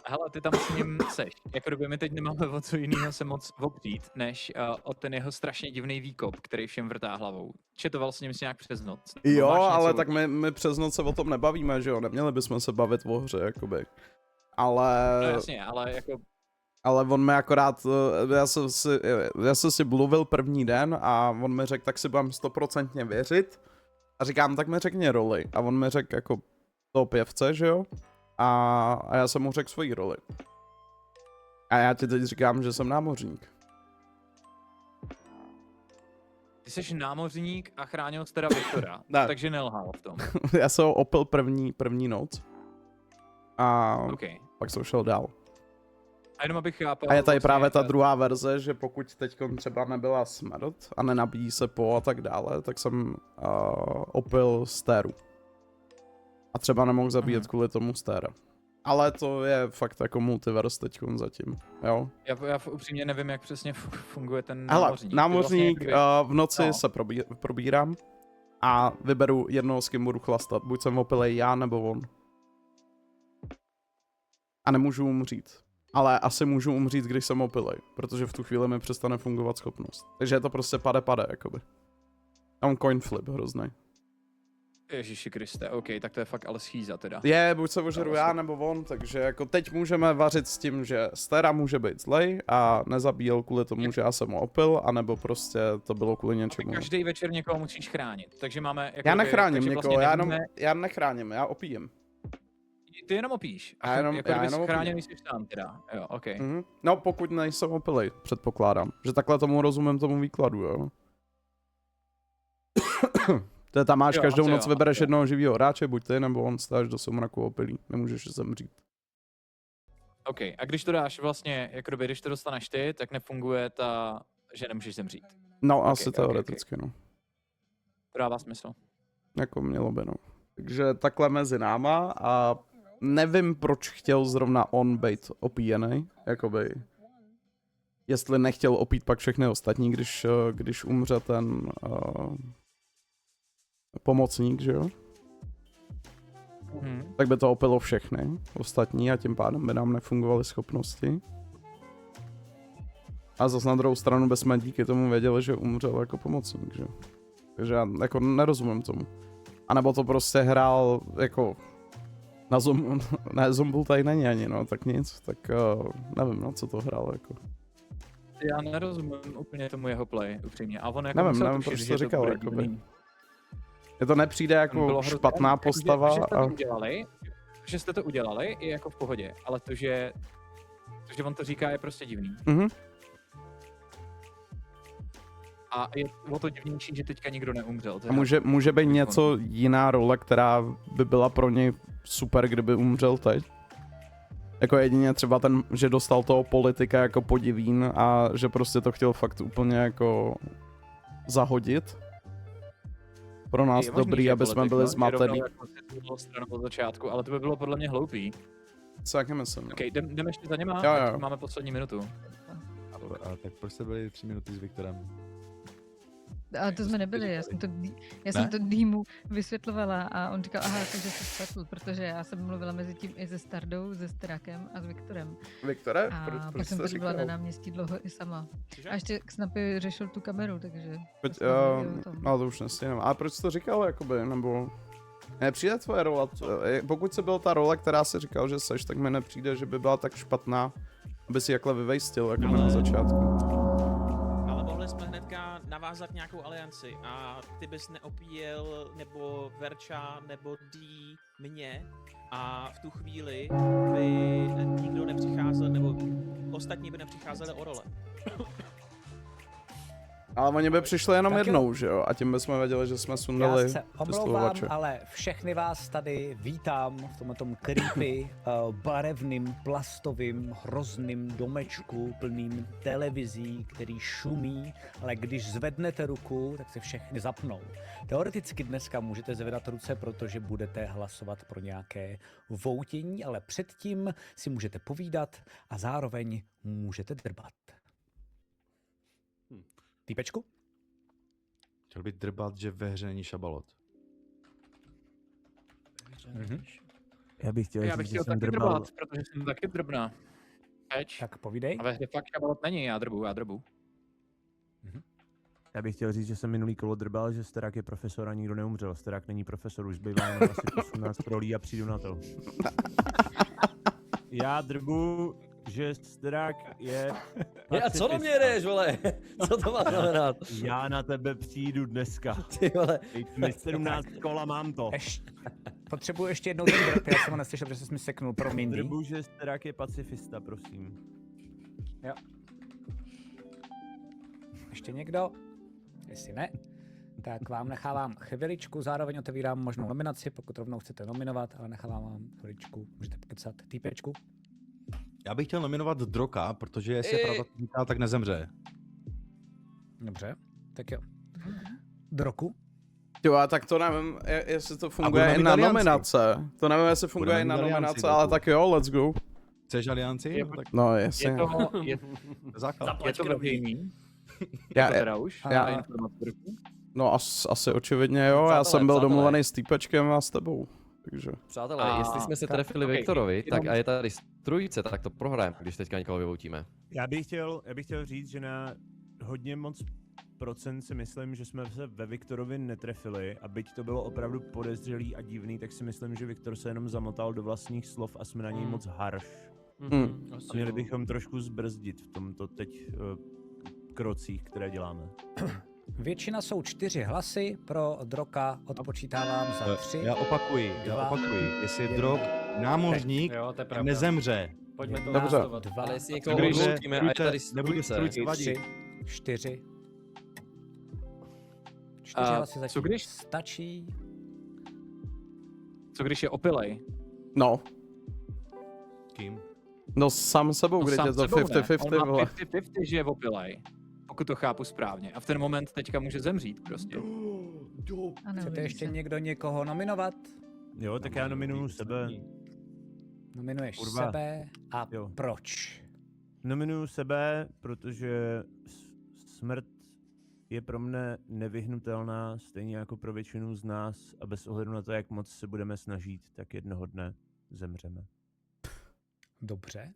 Hele, ty tam s ním seš. Jako doby my teď nemáme o co jiného se moc opřít, než o ten jeho strašně divný výkop, který všem vrtá hlavou. Četoval s ním si nějak přes noc. Jo, ale tak my přes noc se o tom nebavíme, že jo? Neměli bychom se bavit o hře, jakoby. Ale... No jasně, ale jako... Ale on mi akorát, já jsem si mluvil první den a on mi řekl, tak si budem 100% věřit. A říkám, tak mi řekni roli. A on mi řekl jako toho pěvce, že jo? A já jsem mu řekl svoji roli. A já ti teď říkám, že jsem námořník. Ty jsi námořník a chránil jsi teda Viktora, takže nelhal v tom. Já jsem ho opil první noc. A pak jsem šel dál. A jenom abych chápal... A je tady právě ta druhá verze, že pokud teď třeba nebyla smrt a nenabíjí se po a tak dále, tak jsem opil stéru. A třeba nemohl zabíjet kvůli tomu stéra. Ale to je fakt jako multiverse teďkon zatím, jo? Já upřímně nevím, jak přesně funguje ten námořník. Námořník v noci se probírám a vyberu jednoho, s kým budu chlastat. Buď jsem opilej já, nebo on. A nemůžu umřít. Ale asi můžu umřít, když jsem opilej, protože v tu chvíli mi přestane fungovat schopnost. Takže je to prostě pade, jakoby. Tam coin flip hrozný. Ježiši Kriste, OK, tak to je fakt ale schýza teda. Buď se ožeru já nebo on, takže jako teď můžeme vařit s tím, že Stera může být zlej a nezabíjel kvůli tomu, že já jsem ho opil, anebo prostě to bylo kvůli něčemu. Každý večer někoho musíš chránit, takže máme... Já nechráním někoho, vlastně já nechráním, já opíjem. Ty jenom opíš. Já jenom chráněný jsi sám teda, jo, OK. No pokud nejsem opilej, předpokládám, že takhle tomu rozumím tomu výkladu, jo. To je tam máš každou noc vybereš jednoho živýho hráče, buď ty, nebo on stáš do somraku opilý, nemůžeš zemřít. OK, a když to dáš vlastně, jako doby, když to dostaneš ty, tak nefunguje ta, že nemůžeš zemřít. No, asi teoreticky, no. To dává smysl. Jako mělo by, no. Takže takhle mezi náma a nevím, proč chtěl zrovna on být opíjený, jakoby. Jestli nechtěl opít pak všechny ostatní, když umře ten pomocník, že jo? tak by to opilo všechny ostatní a tím pádem by nám nefungovaly schopnosti. A zase na druhou stranu bychom díky tomu věděli, že umřel jako pomocník, že? Takže já jako nerozumím tomu. A nebo to prostě hrál jako ne, Zombul tady není ani, no, tak nic, tak nevím, no, co to hrál jako. Já nerozumím úplně tomu jeho play, upřímně. A on jako nevím, proč to říkal, jakoby. Mně to nepřijde jako špatná postava. Že jste to udělali, je jako v pohodě, ale to, že on to říká, je prostě divný. A je o to divnější, že teďka nikdo neumřel. A může být něco jiná role, která by byla pro něj super, kdyby umřel teď? Jako jedině třeba ten, že dostal toho politika jako podivín a že prostě to chtěl fakt úplně jako zahodit. Pro nás je možný, dobrý, aby jsme byli zmatení. Od začátku, ale to by bylo podle mě hloupý. Co jak myslím? Ok, jdeme ještě za něma, jo. Máme poslední minutu. A tak proč jste byli 3 minuty s Viktorem? Ale to jsme nebyli, já jsem to Dýmu vysvětlovala a on říkal, aha, takže se spletl, protože já jsem mluvila mezi tím i se Stardou, se Strakem a s Viktorem. Viktore? A pak jsem to byla na náměstí dlouho i sama. A ještě Snapy řešil tu kameru, takže... No to už nestínám. A proč jsi to říkal, jakoby, nebo... Nepřijde tvoje rola, pokud se byla ta role, která si říkal, že seš, tak mi nepřijde, že by byla tak špatná, aby si jakhle vyvejstil, jako na začátku. Jsme hnedka navázat nějakou alianci a ty bys neopíjel nebo Verča nebo D mě a v tu chvíli by nikdo nepřicházel nebo ostatní by nepřicházeli o role. Ale oni by přišli jenom jednou, že jo? A tím bychom věděli, že jsme sundali Já se omlouvám, ale všechny vás tady vítám v tomto creepy, barevným, plastovým, hrozným domečku, plným televizí, který šumí, ale když zvednete ruku, tak se všechny zapnou. Teoreticky dneska můžete zvedat ruce, protože budete hlasovat pro nějaké voutění, ale předtím si můžete povídat a zároveň můžete drbat. Týpečku? Chtěl bych drbat, že ve hře není šabalot. Já bych chtěl taky drbat, protože jsem taky drbná. Tak povídej. A ve hře fakt šabalot není, já drbu. Já bych chtěl říct, že jsem minulý kolo drbal, že Starák je profesor a nikdo neumřel. Starák není profesor, už zbývá jenom asi 18 rolí a přijdu na to. Já drbu, že Starák je... A co do mě jdeš, vole? Co to má znamenat? Já na tebe přijdu dneska. Ty vole. Teď 17 kola, mám to. Potřebuji ještě jednou ten drb, já jsem ho neslyšel, protože jsi mi seknul, promiň. Drbu, že Starák je pacifista, prosím. Jo. Ještě někdo? Jestli ne, tak vám nechávám chviličku, zároveň otevírám možnou nominaci, pokud rovnou chcete nominovat, ale nechávám vám chviličku, můžete pokecat. Týpečku? Já bych chtěl nominovat Droka, protože jestli je pravda, tak nezemře. Dobře, tak jo. Droku? Jo, a tak to nevím, jestli to funguje i na nominace. To nevím, jestli funguje i na nominace, ale tak jo, let's go. Chceš alianci? No, jasně. Je to veřejný? No asi očividně jo, já jsem byl domluvený s týpečkem a s tebou. Takže. Přátelé, jestli jsme se trefili Viktorovi, tak a je tady trojce, tak to prohrajeme, když teďka někoho vyvoutíme. Já bych chtěl říct, že na hodně moc procent si myslím, že jsme se ve Viktorovi netrefili a byť to bylo opravdu podezřelý a divný, tak si myslím, že Viktor se jenom zamotal do vlastních slov a jsme na něj moc harš. A měli bychom trošku zbrzdit v tomto teď krocích, které děláme. Většina jsou 4 hlasy, pro Droka odpočítávám za 3. Já opakuji, jestli je Drok námořník, nezemře. Pojďme to dobře. Ale jestli někoho odloupíme a je tady strůjce. 4 hlasy zatím stačí. Co když je opilej? No. Kým? No sám sebou, když je to 50-50, vole. On má 50-50, že je opilej. Pokud to chápu správně. A v ten moment teďka může zemřít prostě. Chcete ještě někdo někoho nominovat? Jo, tak já nominuju sebe. Nominuješ sebe a proč? Nominuju sebe, protože smrt je pro mne nevyhnutelná, stejně jako pro většinu z nás a bez ohledu na to, jak moc se budeme snažit, tak jednoho dne zemřeme. Dobře.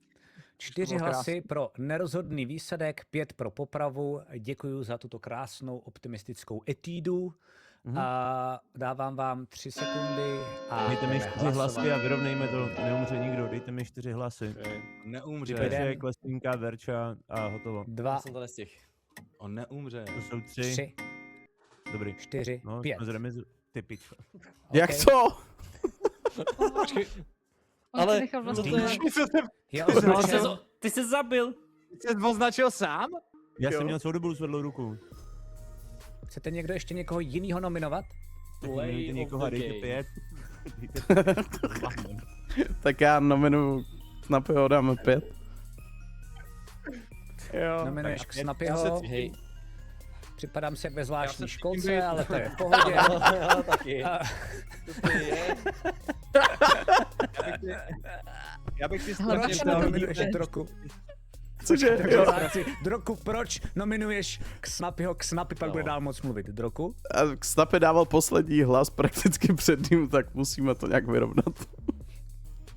4 hlasy pro nerozhodný výsledek, 5 pro popravu. Děkuji za tuto krásnou optimistickou etídu. A dávám vám 3 sekundy a dejte mi 4 hlasy a vyrovnejme to, neumře nikdo, dejte mi 4 hlasy. Neumře. Petře, Klesínka, Verča a hotovo. 2. Jsem to nestihl. On neumře. To jsou 3. 3. Dobrý. 4, No, 5. Ty pičo. Jak to? Ale nechal vlastně... Ty jsi zabil. Ty jsi označil sám? Já jsem měl celou dobu zvedlou ruku. Chcete někdo ještě někoho jinýho nominovat? Dejte někoho, dejte 5. Tak já nominuju Snapyho, dáme 5. Nominuješ k Snapyho. Hej. Připadám si jak ve zvláštní školce, ale to je v pohodě. Já taky. Já bych si Hlavně strašně Nominuješ Droku. Cože? Droku, proč nominuješ k Snapyho? K Snapy pak bude dál moc mluvit. Droku? A Snapy dával poslední hlas prakticky před ním, tak musíme to nějak vyrovnat.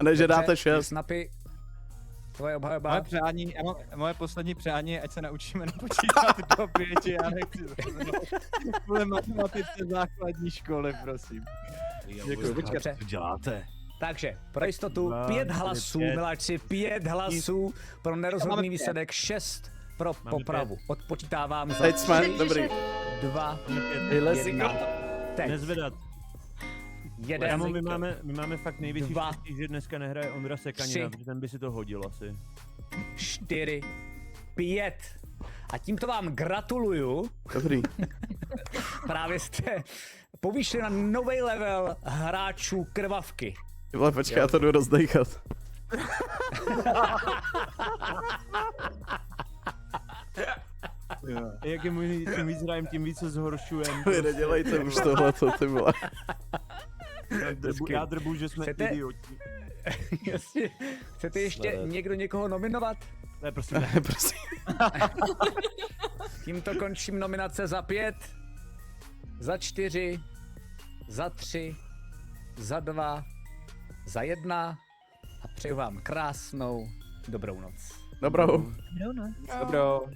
A ne, že dáte 6. Snapy, tvoje obhajoba. Moje poslední přání je, ať se naučíme napočítat do 5, já nechci kvůli matematice základní školy, prosím. Děkuji, počkat, co děláte? Takže, pro jistotu 5 hlasů, miláčci, 5 hlasů, pro nerozhodný výsledek 6 pro popravu. Odpočítávám za Teď jsme, 3, dobrý. 2, 1. Teď. Nezvedat. 1. My máme fakt největší 2, štěstí, že dneska nehraje Ondra Sekanina, protože ten by si to hodil asi. 4, 5. A tímto vám gratuluju. Dobrý. Právě jste povýšili na nový level hráčů krvavky. Tyhle, počkej, já to jdu rozdejchat. Jak je možný, čím víc hrajem, tím víc se zhoršujem. Vy nedělejte už tohleto, ty vole. Já drbu, že jsme idioti. Chcete ještě někdo někoho nominovat? Ne, prosím. Ne, prosím. Tímto končím nominace za 5, za 4, za 3, za 2, za 1 a přeju vám krásnou dobrou noc. Dobrou. Dobrou.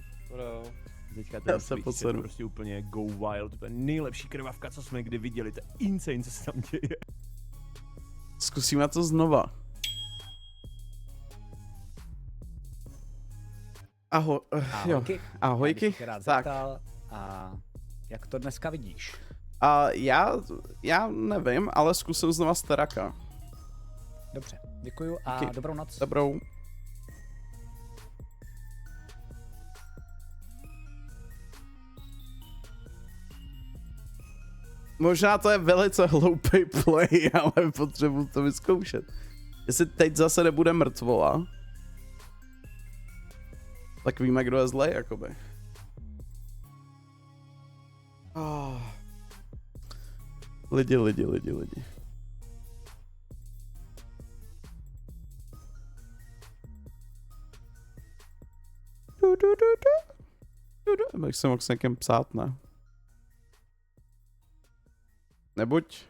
Teďka Já se posunu. prostě úplně go wild, to je nejlepší krvavka, co jsme kdy viděli, to je insane, co se tam děje. Zkusíme to znova. Ahojky. Ahojky. Tak. A jak to dneska vidíš? A já nevím, ale zkusím znova z Teraka. Dobře, děkuju a dobrou noc. Dobrou. Možná to je velice hloupý play, ale potřebuji to vyzkoušet. Jestli teď zase nebude mrtvola, tak víme, kdo je zlej, jakoby. Oh. Lidi. Bych se mohl s někým psát, ne? Nebuď.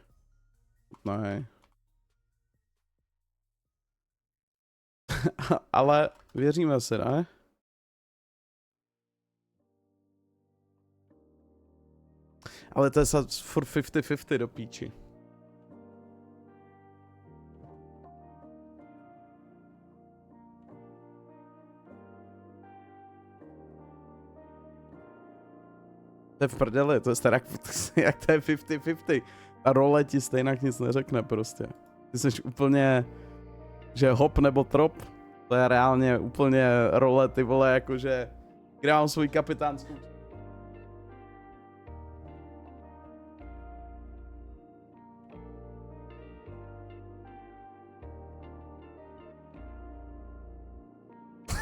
Ne. Ale věříme si, ne? Ale to je furt 50-50 do píči. To je v prdeli, to je stará, jak to je 50-50. A role ti stejně nic neřekne prostě. Ty jsi úplně, že hop nebo trop, to je reálně úplně role, ty vole, jakože, kde mám svůj kapitánskou.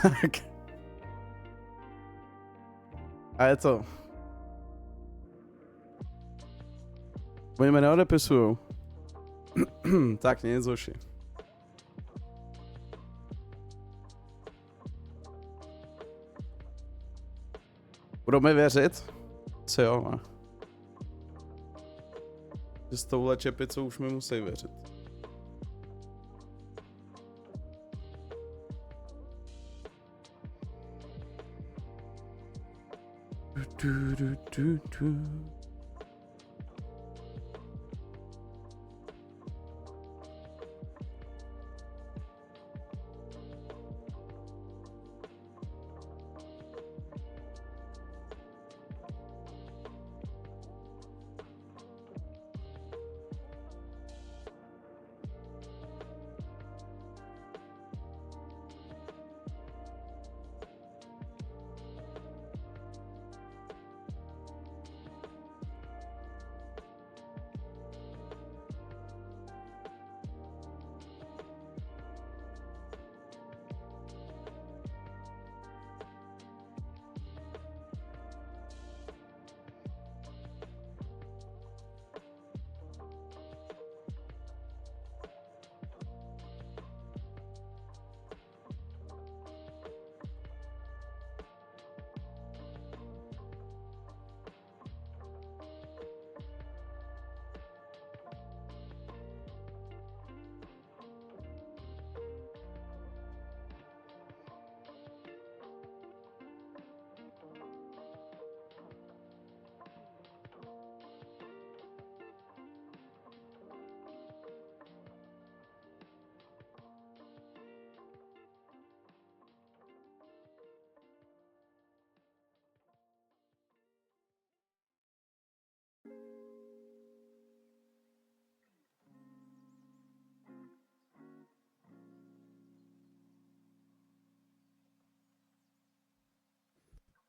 Tak. A je to. Oni mě neodepisují. Tak nic, hoši. Budou mi věřit? Co jo, ne? Že s touhle čepicou už mi musí věřit.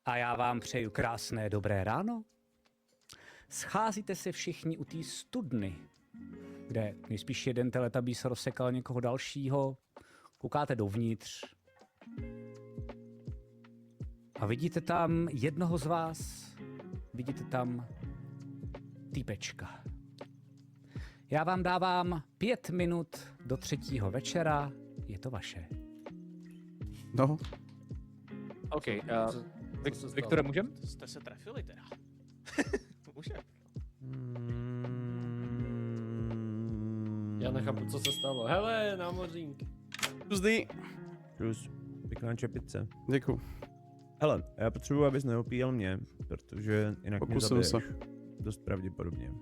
A já vám přeju krásné dobré ráno. Scházíte se všichni u té studny, kde nejspíš jeden Teletubbies rozsekal někoho dalšího. Koukáte dovnitř. A vidíte tam jednoho z vás. Vidíte tam týpečka. Já vám dávám 5 minut do 3. večera. Je to vaše. No. OK. Viktore, můžem? Jste se trefili teda. Můžem. Já nechápu, co se stalo. Hele, námořník. Tuzdý. Čus. Pěkná čepice. Děkuju. Hele, já potřebuji, abys neopíjel mě, protože jinak mě zabiješ. Dost pravděpodobně.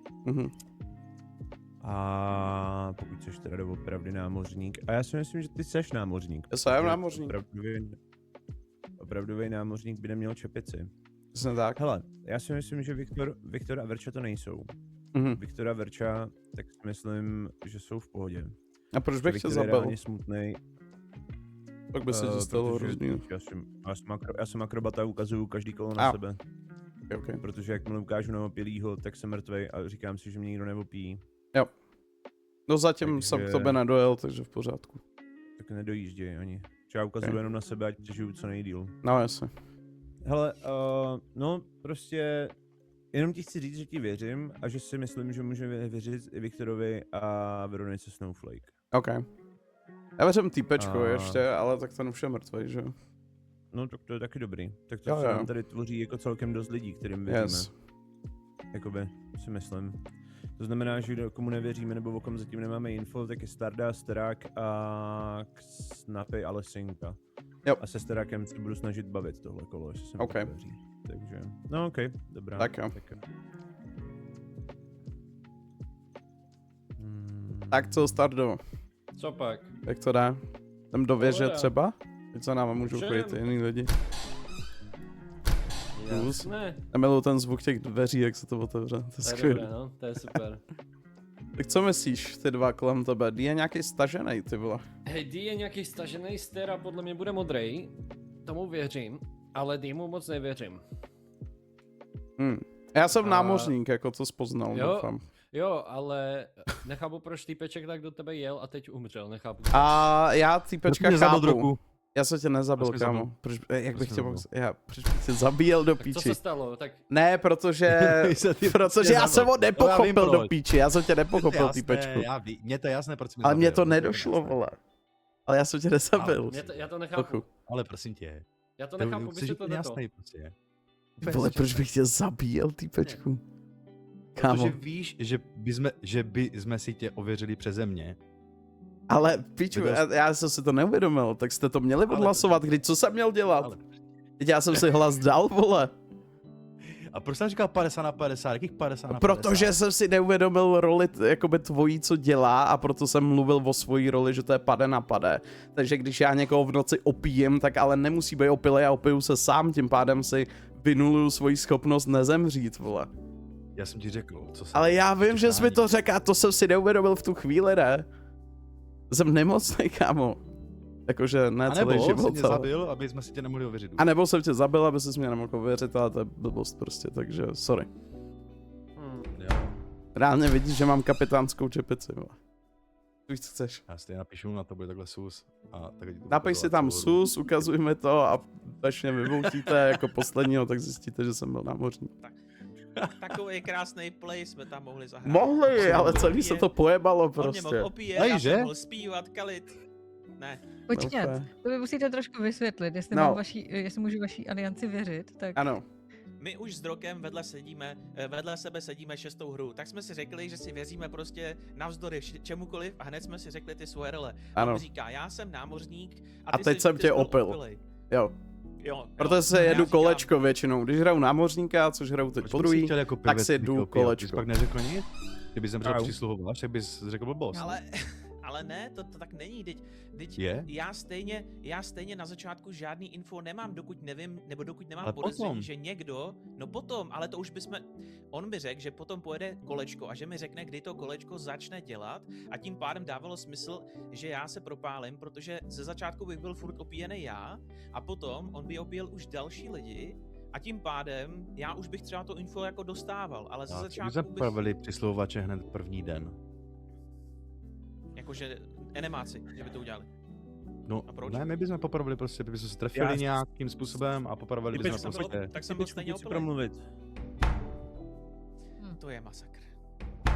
A pokud jsi teda doopravdy námořník, a já si myslím, že ty seš námořník. Já jsem námořník. Opravdový námořník by neměl čepici. Přesně tak. Hele, já si myslím, že Viktor a Verča to nejsou. Viktor a Verča, tak si myslím, že jsou v pohodě. A proč bych tě zabil? Je smutnej. Pak by se ti stalo hrozný. Já jsem akrobata, ukazuju každý kolo na sebe. Okay. Protože jakmile ukážu na opilýho, tak jsem mrtvej a říkám si, že mě nikdo neopíjí. Jo. No zatím jsem k tobě nedojel, takže v pořádku. Tak nedojížděj ani. Já ukazuju jenom na sebe, ať přežiju co nejdýl. No jasně. Hele, no prostě jenom ti chci říct, že ti věřím a že si myslím, že můžeme věřit i Viktorovi a Veronice Snowflake. OK. Já věřím týpečkovi ještě, ale tak ten už je mrtvej, že jo? No tak to je taky dobrý. Tak to se nám tady tvoří jako celkem dost lidí, kterým věříme. Yes. Jakoby, si myslím. To znamená, že komu nevěříme nebo o kom zatím nemáme info, tak je Stardust, Terak a Snappy a Lesinka. A se Sterakem se budu snažit bavit tohle kolo, jestli se mi to věří. Takže, no OK, dobrá. Tak jo. Tak co, Stardo? Co pak? Jak to dá? Jdem do věže třeba? Teď za náma můžou chodit jiný lidi. Jasné. Nemiluji ten zvuk těch dveří, jak se to otevře. To je skvělé. No, to je super. Tak co myslíš, ty dva kolem tebe? D je nějaký stažený, ty vole. Hej, D je nějaký stažený ster a podle mě bude modrej. Tomu věřím, ale D mu moc nevěřím. Já jsem námořník, jako to spoznal, doufám. Jo, ale nechápu, proč týpeček tak do tebe jel a teď umřel, nechápu. A já týpečka chápu. Já jsem tě nezabil, kámo. Proč, jak bych tě mohl... Proč bych tě zabíjel do píči? Tak co se stalo? Tak... Ne, protože já jsem ho nepochopil do píči. Já jsem tě nepochopil, týpečku. Mně to je jasné, proč mi ale mně to nedošlo, vole. Ale já jsem tě nezabil. Já to nechápu. Ale prosím tě. Já to nechápu, vysvětlete to. Prostě. Vole, proč bych tě zabíjel, týpečku? Kámo. Protože víš, že by jsme si tě ověřili přeze mě. Ale piču, já jsem si to neuvědomil, tak jste to měli odhlasovat, kdy co jsem měl dělat? Teď já jsem si hlas dal, vole. A proč jsem říkal 50/50? Jakých 50/50? Protože jsem si neuvědomil roli jakoby tvojí, co dělá, a proto jsem mluvil o svojí roli, že to je pade na pade. Takže když já někoho v noci opijím, tak ale nemusí být opilej, já opiju se sám, tím pádem si vynuluju svoji schopnost nezemřít, vole. Já jsem ti řekl, co jsem... Ale já vím, že jsi mi to řekl, a to jsem si neuvědomil v tu chvíli, ne? Jsem nemocný, kámo. Jakože ne celý život. A nebo jsem tě zabil, aby jsme si tě nemohli ověřit. A nebo jsem tě zabil, aby jsi mě nemohl ověřit, ale to je blbost prostě, takže sorry. Reálně vidíš, že mám kapitánskou čepici, vole. Víš, co chceš. Já si tady napíšu, na to bude takhle sus. Napiš si tam sus, ukazuj mi to a až mě vyvoutíte jako posledního, tak zjistíte, že jsem byl námořník. Takový krásný play jsme tam mohli zahrát. Mohli, ale celý se to pojebalo prostě. On mě mohl opíjet, já jsem mohl zpívat, kalit. Ne. Počkat, to vy musíte trošku vysvětlit, jestli, jestli můžu vaší alianci věřit, tak... Ano. My už s Drokem vedle sebe sedíme 6. hru, tak jsme si řekli, že si věříme prostě navzdory čemukoliv a hned jsme si řekli ty svoje role. Ano. On říká, já jsem námořník a teď jsem tě opil. Jo. Protože se jedu kolečko většinou, když hraju námořníka, což hraju teď po druhý, jako tak si jdu kolečko. Ty jsi pak neřekl nic? Kdyby zemřel přisluhováš, tak bys řekl blbost. Ale ne, to tak není, teď já stejně na začátku žádný info nemám, dokud nevím, nebo dokud nemám podezření, že někdo, no potom, ale to už bychom, on by řekl, že potom pojede kolečko a že mi řekne, kdy to kolečko začne dělat a tím pádem dávalo smysl, že já se propálím, protože ze začátku bych byl furt opíjený já a potom on by opíjel už další lidi a tím pádem já už bych třeba to info jako dostával, ale ze začátku bych... Zapravili přisluhovače hned první den. Jakože enemáci, že by to udělali. No, ne, my bychom popravili prostě, bychom se trefili nějakým způsobem a popravili bychom prostě. Tak jsem byl stejně promluvit. To je masakr.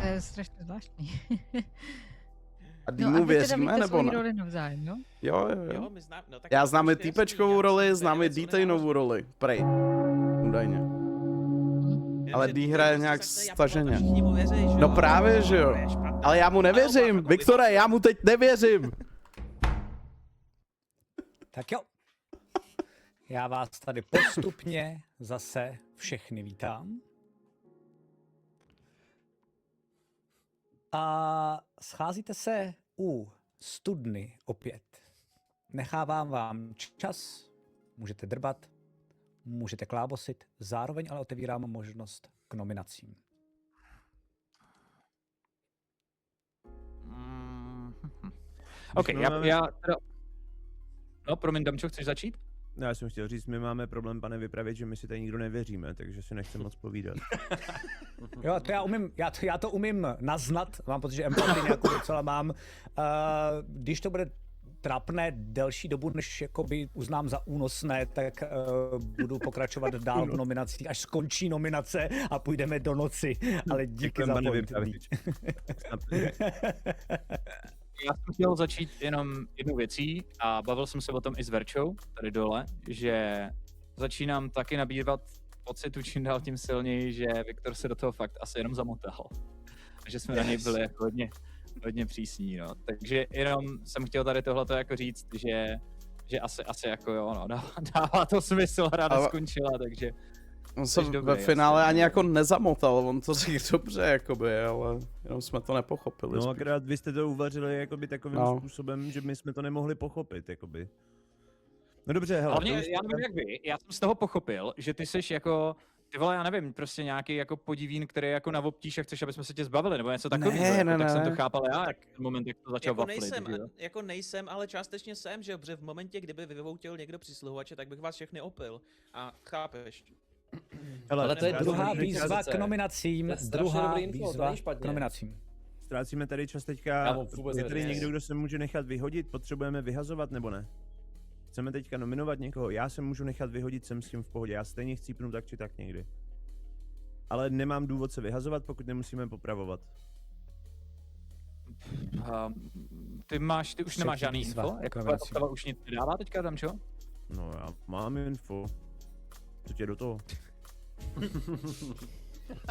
To je strašně zvláštní. A Dýmu věříme, nebo ne? Roli navzájem, jo? Jo. Já znám i týpečkovou roli, znám i Dýtejnovou roli. Prej. Údajně. Ale Dý hraje nějak staženě. No právě, že jo. Ale já mu nevěřím. Viktore, já mu teď nevěřím. Tak jo. Já vás tady postupně zase všechny vítám. A scházíte se u studny opět. Nechávám vám čas, můžete drbat, můžete klábosit, zároveň ale otevírám možnost k nominacím. OK, já teda... No, promiň, Damčo, chceš začít? No, já jsem chtěl říct, my máme problém, pane, vypravit, že my si tady nikdo nevěříme, takže si nechcem moc povídat. Jo, to já to umím naznat, mám pocit, že empatii nějakou docela mám. Když to bude trápné delší dobu, než jakoby uznám za únosné, tak budu pokračovat dál v nominacích, až skončí nominace a půjdeme do noci. Ale díky za pointy. Já jsem chtěl začít jenom jednou věcí a bavil jsem se o tom i s Verčou, tady dole, že začínám taky nabývat pocitu čím dál tím silněji, že Viktor se do toho fakt asi jenom zamotal. A že jsme na něj byli jako hodně přísní, no. Takže jenom jsem chtěl tady tohleto jako říct, že asi jako jo, no, dává to smysl, hra neskončila, takže... On se ve finále ani jako nezamotal, on to řekl dobře, jakoby, ale jenom jsme to nepochopili. No akorát vy jste to uvařili jakoby takovým způsobem, že my jsme to nemohli pochopit, jakoby. No dobře, hele. Ale já nevím jak vy, já jsem z toho pochopil, že ty seš jako, ty vole, já nevím, prostě nějaký jako podivín, který jako navoptíš a chceš, aby jsme se tě zbavili, nebo něco takového. Ne. Tak jsem to chápal já, jak v moment, jak to začal vaflit. Jako nejsem, ale částečně jsem, že v momentě, kdyby vyvoutil někdo přisluhovače, tak bych vás všechny opil. A chápeš? Ale to je druhá výzva k nominacím. Druhá výzva k nominacím. Ztrácíme tady čas teďka. Je tady někdo, kdo se může nechat vyhodit? Potřebujeme vyhazovat nebo ne? Chceme teďka nominovat někoho? Já se můžu nechat vyhodit, jsem s tím v pohodě. Já stejně chcípnu tak či tak někdy. Ale nemám důvod se vyhazovat, pokud nemusíme popravovat. Ty už nemáš žádný info? Jako postava už nic nedává teďka tam, čo? No já mám info. Co tě do toho?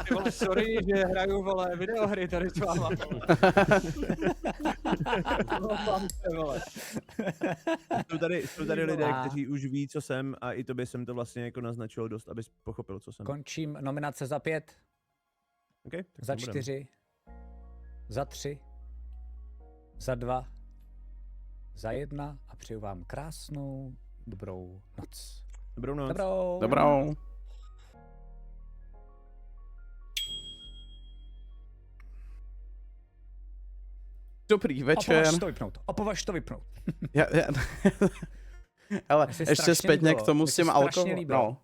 Ty vole, sorry, že hraju, vole, videohry tady s váma. Jsou tady lidé, kteří už ví, co jsem, a i tobě jsem to vlastně jako naznačil dost, abys pochopil, co jsem. Končím nominace za 5. Okay, za 4. Za 3. Za 2. Za 1 a přeju vám krásnou, dobrou noc. Dobrou noc. Dobrou. Dobrý večer. Opovaž to vypnout. Ale ještě zpětně k tomu s tím alkoholem. No,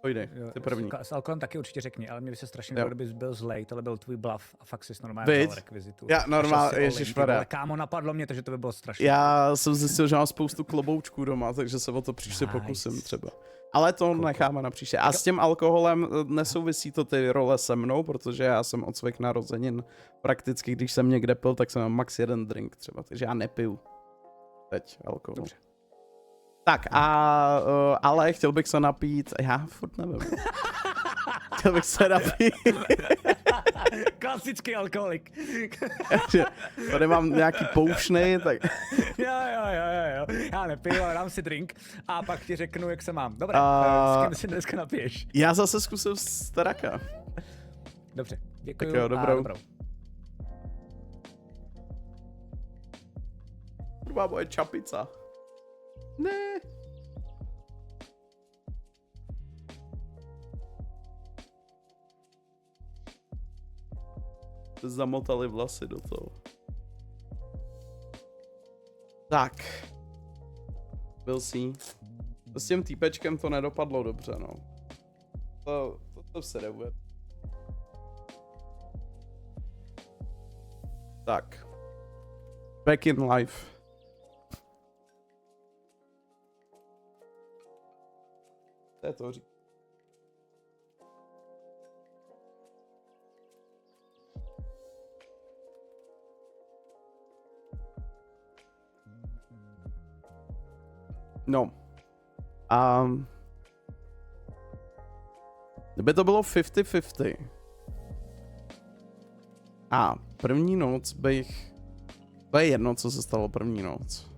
pojď, ty první. S alkoholem taky určitě řekni, ale mě by se strašně líbilo, kdybys byl zlej, tohle byl tvůj bluff a fakt jsi normálně dal rekvizitu. Já normálně, ježišmarja. Ale kámo, napadlo mě to, že to by bylo strašně. Já jsem zjistil, že mám spoustu kloboučků doma, takže se o to příště pokusím třeba. Ale to necháme na příště. A s tím alkoholem nesouvisí to ty role se mnou, protože já jsem od svých narozenin prakticky, když jsem někde pil, tak jsem mám max 1 drink třeba, takže já nepiju teď alkohol. Dobře. Tak ale chtěl bych se napít, já furt nevím. Chtěl bych se napít. Klasický alkoholik. Tady mám nějaký poušny, tak... Jo. Já nepiju, ale dám si drink a pak ti řeknu, jak se mám. Dobré, s kým si dneska napiješ? Já zase zkusím Staraka. Dobře, děkuji. Tak jo, dobrou. Kurva, moje čapica. Ne. Zamotali vlasy do toho. Tak. Byl si. S tím týpečkem to nedopadlo dobře, no. To se nebude. Tak. Back in life. To je to říct. No. Kdyby to bylo 50-50. A první noc bych... To je jedno, co se stalo první noc.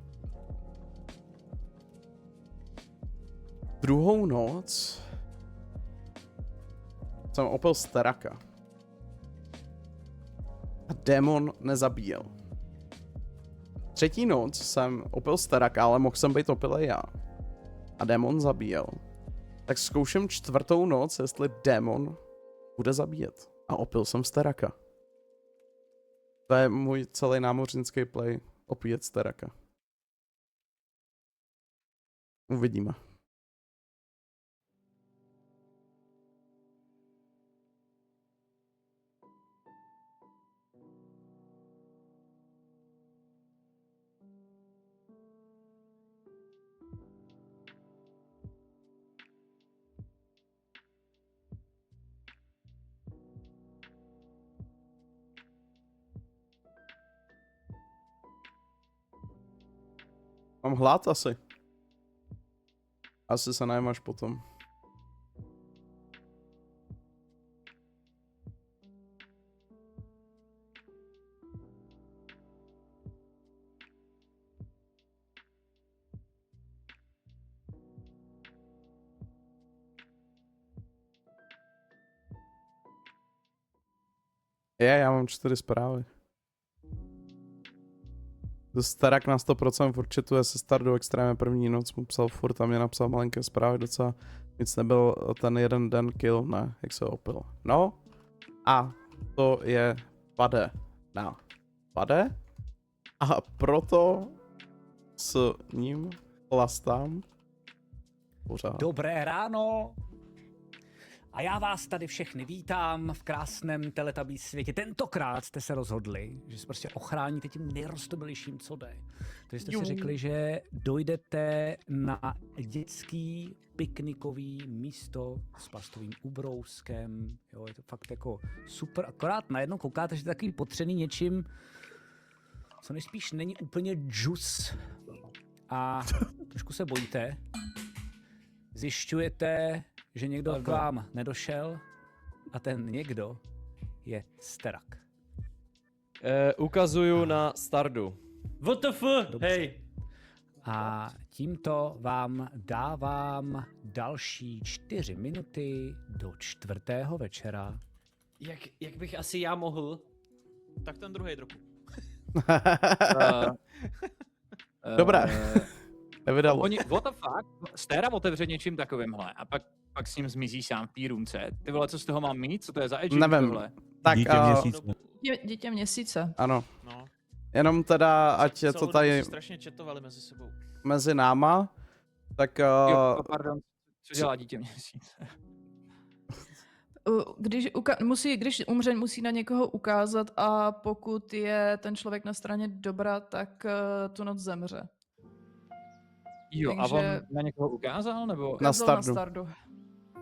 Druhou noc... jsem opil Staraka. A démon nezabíjel. Třetí noc jsem opil Staraka, ale mohl jsem být opilej já. A démon zabíjel. Tak zkouším čtvrtou noc, jestli démon bude zabíjet. A opil jsem Staraka. To je můj celý námořnický play. Opíjet Staraka. Uvidíme. Mám hlad asi. Asi se najem až potom. Já mám 4 zprávy. Starak na 100% určituje se Stardu extrémně první noc, mu psal furt a mě napsal malinké zprávy docela. Nic nebyl ten jeden den kill, ne, jak se opil. No a to je Pade. Pade? A proto s ním chlastám pořád. Dobré ráno! A já vás tady všechny vítám v krásném Teletubby světě. Tentokrát jste se rozhodli, že se prostě ochráníte tím nejroztomilejším, co jde. Takže jste si řekli, že dojdete na dětský piknikový místo s plastovým ubrouskem. Jo, je to fakt jako super. Akorát najednou koukáte, že je takový potřený něčím, co nejspíš není úplně džus. A trošku se bojíte. Zjišťujete, že někdo k vám nedošel a ten někdo je Sterak. Ukazuju na Stardu. WTF, hej! A tímto vám dávám další 4 minuty do 4. večera. Jak bych asi já mohl? Tak ten druhý trochu. Dobré. Nevydalo. Oni, what the fuck, Stera otevře něčím takovýmhle a pak s ním zmizí sám v té roomce. Ty vole, co z toho mám mít? Co to je za edge? Nevím. Tohle? Tak, Dítě měsíce. Dítě měsíce. Ano. No. Jenom teda, ať je to Celou tady dobu si strašně chatovali mezi sebou. mezi náma, tak Jo, pardon, co dělá dítě měsíc? Když umře, musí na někoho ukázat a pokud je ten člověk na straně dobra, tak tu noc zemře. Jo, Takže... a on na někoho ukázal, nebo? Na Ukázal Stardu.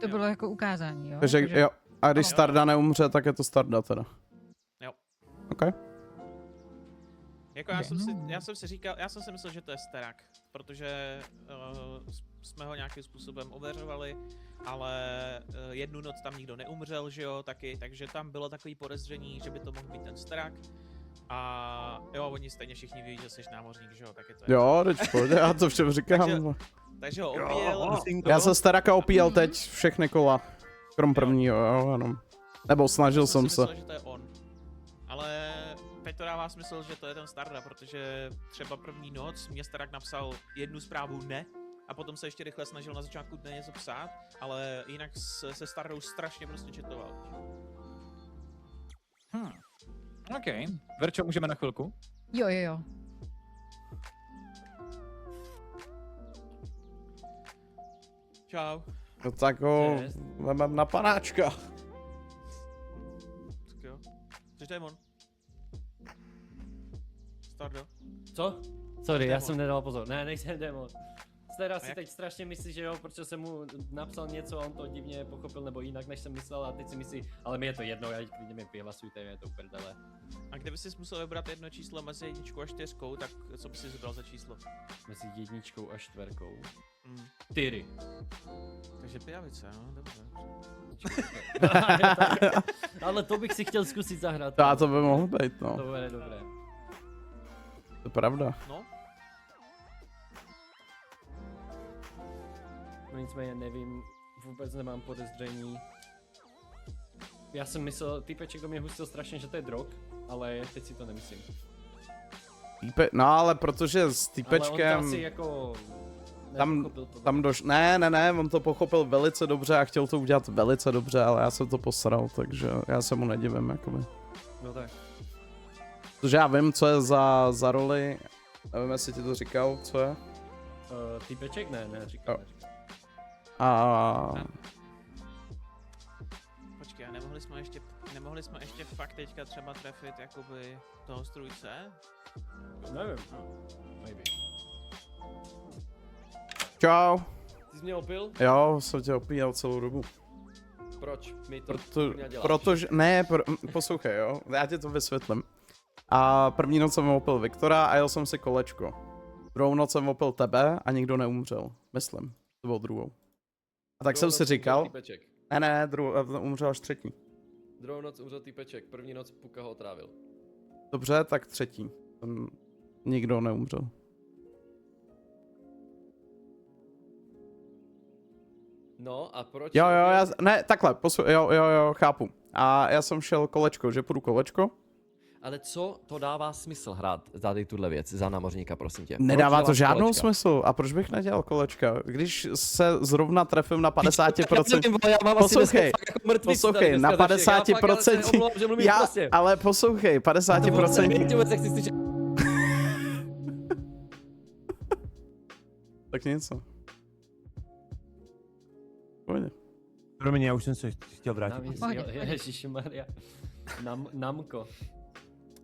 To bylo jako ukázání, jo? Takže jo, a když Starda neumře, tak je to Starda teda. Jo. OK. Jako já jsem si myslel, že to je Sterak, protože jsme ho nějakým způsobem ověřovali, ale jednu noc tam nikdo neumřel, že jo, taky, takže tam bylo takový podezření, že by to mohl být ten Sterak. A jo, oni stejně všichni ví, že jsi námořník, že jo, tak je to. Jo, teď pojď, já to všem říkám. Takže ho opíjel. Já jsem Staraka opíjel teď všechny kola, krom prvního, jo, ano. Nebo snažil jsem se. Myslel, že to je on. Ale teď to dává smysl, že to je ten Starda, protože třeba první noc mě Starak napsal jednu zprávu ne, a potom se ještě rychle snažil na začátku dne něco psát, ale jinak se Stardou strašně prostě chatoval. OK. Verčo, můžeme na chvilku? Jo. Čau. No tak ho vemem na panáčka. Tak jo. Jsi démon. Stardo. Co? Sorry, já jsem nedal pozor. Ne, nejsem démon. Stera si teď strašně myslí, že jo, protože jsem mu napsal něco a on to divně pochopil nebo jinak, než jsem myslel a teď si myslí, ale mi je to jedno, já klidně mi vyhlasujte, je to uprdele. A kdyby jsi musel vybrat jedno číslo mezi 1 a 4, tak co bys si vybral za číslo? Mezi 1 a 4. 4. Takže pijavice, no, dobře. Ale to bych si chtěl zkusit zahrát. To by mohlo být, no. To bude dobré. To je pravda. No. No nicméně nevím, vůbec nemám podezření. Já jsem myslel, týpeček do mě hustil strašně, že to je drog, ale teď si to nemyslím. No ale protože s týpečkem... Ale on to asi jako... Ne, on to pochopil velice dobře a chtěl to udělat velice dobře, ale já jsem to posral, takže já se mu nedivím, jakoby. No tak. Protože já vím, co je za roli, nevím, jestli ti to říkal, co je. Týpeček? Ne, říkal. Počkej, a nemohli jsme ještě fakt teďka třeba trefit jakoby toho strůjce? Nevím, maybe. Čau. Ty jsi mě opil? Jo, jsem tě opíjel celou dobu. Proč mi to děláš? Protože, poslouchej, jo, já ti to vysvětlím. A první noc jsem opil Viktora a jel jsem si kolečko. Druhou noc jsem opil tebe a nikdo neumřel, myslím. To bylo druhou. A tak jsem si říkal... Ne, umřel až třetí. Druhou noc umřel týpeček, první noc Puka ho otrávil. Dobře, tak třetí. Tam nikdo neumřel. No a proč? Jo, takhle, jo, chápu. A já jsem šel kolečko, že půjdu kolečko? Ale co to dává smysl hrát tady tuhle věc za námořníka, prosím tě? Nedává to žádnou smysl. A proč bych nedělal kolečka? Když se zrovna trefím na 50%... Poslouchej, na 50%... Ale poslouchej, 50%... Tak něco. Pojď. Promiň, já už jsem se chtěl vrátit. Ježišmarja. Namko.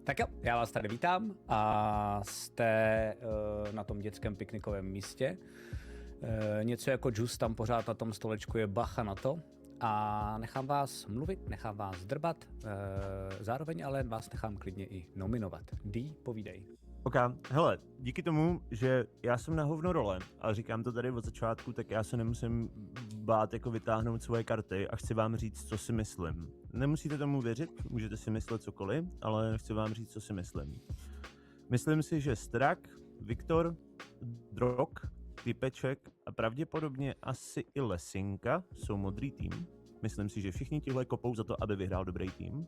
Tak jo, já vás tady vítám a jste na tom dětském piknikovém místě. Něco jako džus tam pořád na tom stolečku je, bacha na to. A nechám vás mluvit, nechám vás drbat, zároveň ale vás nechám klidně i nominovat. Dee, povídej. OK, hele, díky tomu, že já jsem na hovno role, ale říkám to tady od začátku, tak já se nemusím bát jako vytáhnout svoje karty a chci vám říct, co si myslím. Nemusíte tomu věřit, můžete si myslet cokoliv, ale chci vám říct, co si myslím. Myslím si, že Strak, Viktor, Drok, Typeček a pravděpodobně asi i Lesinka jsou modrý tým. Myslím si, že všichni tihle kopou za to, aby vyhrál dobrý tým.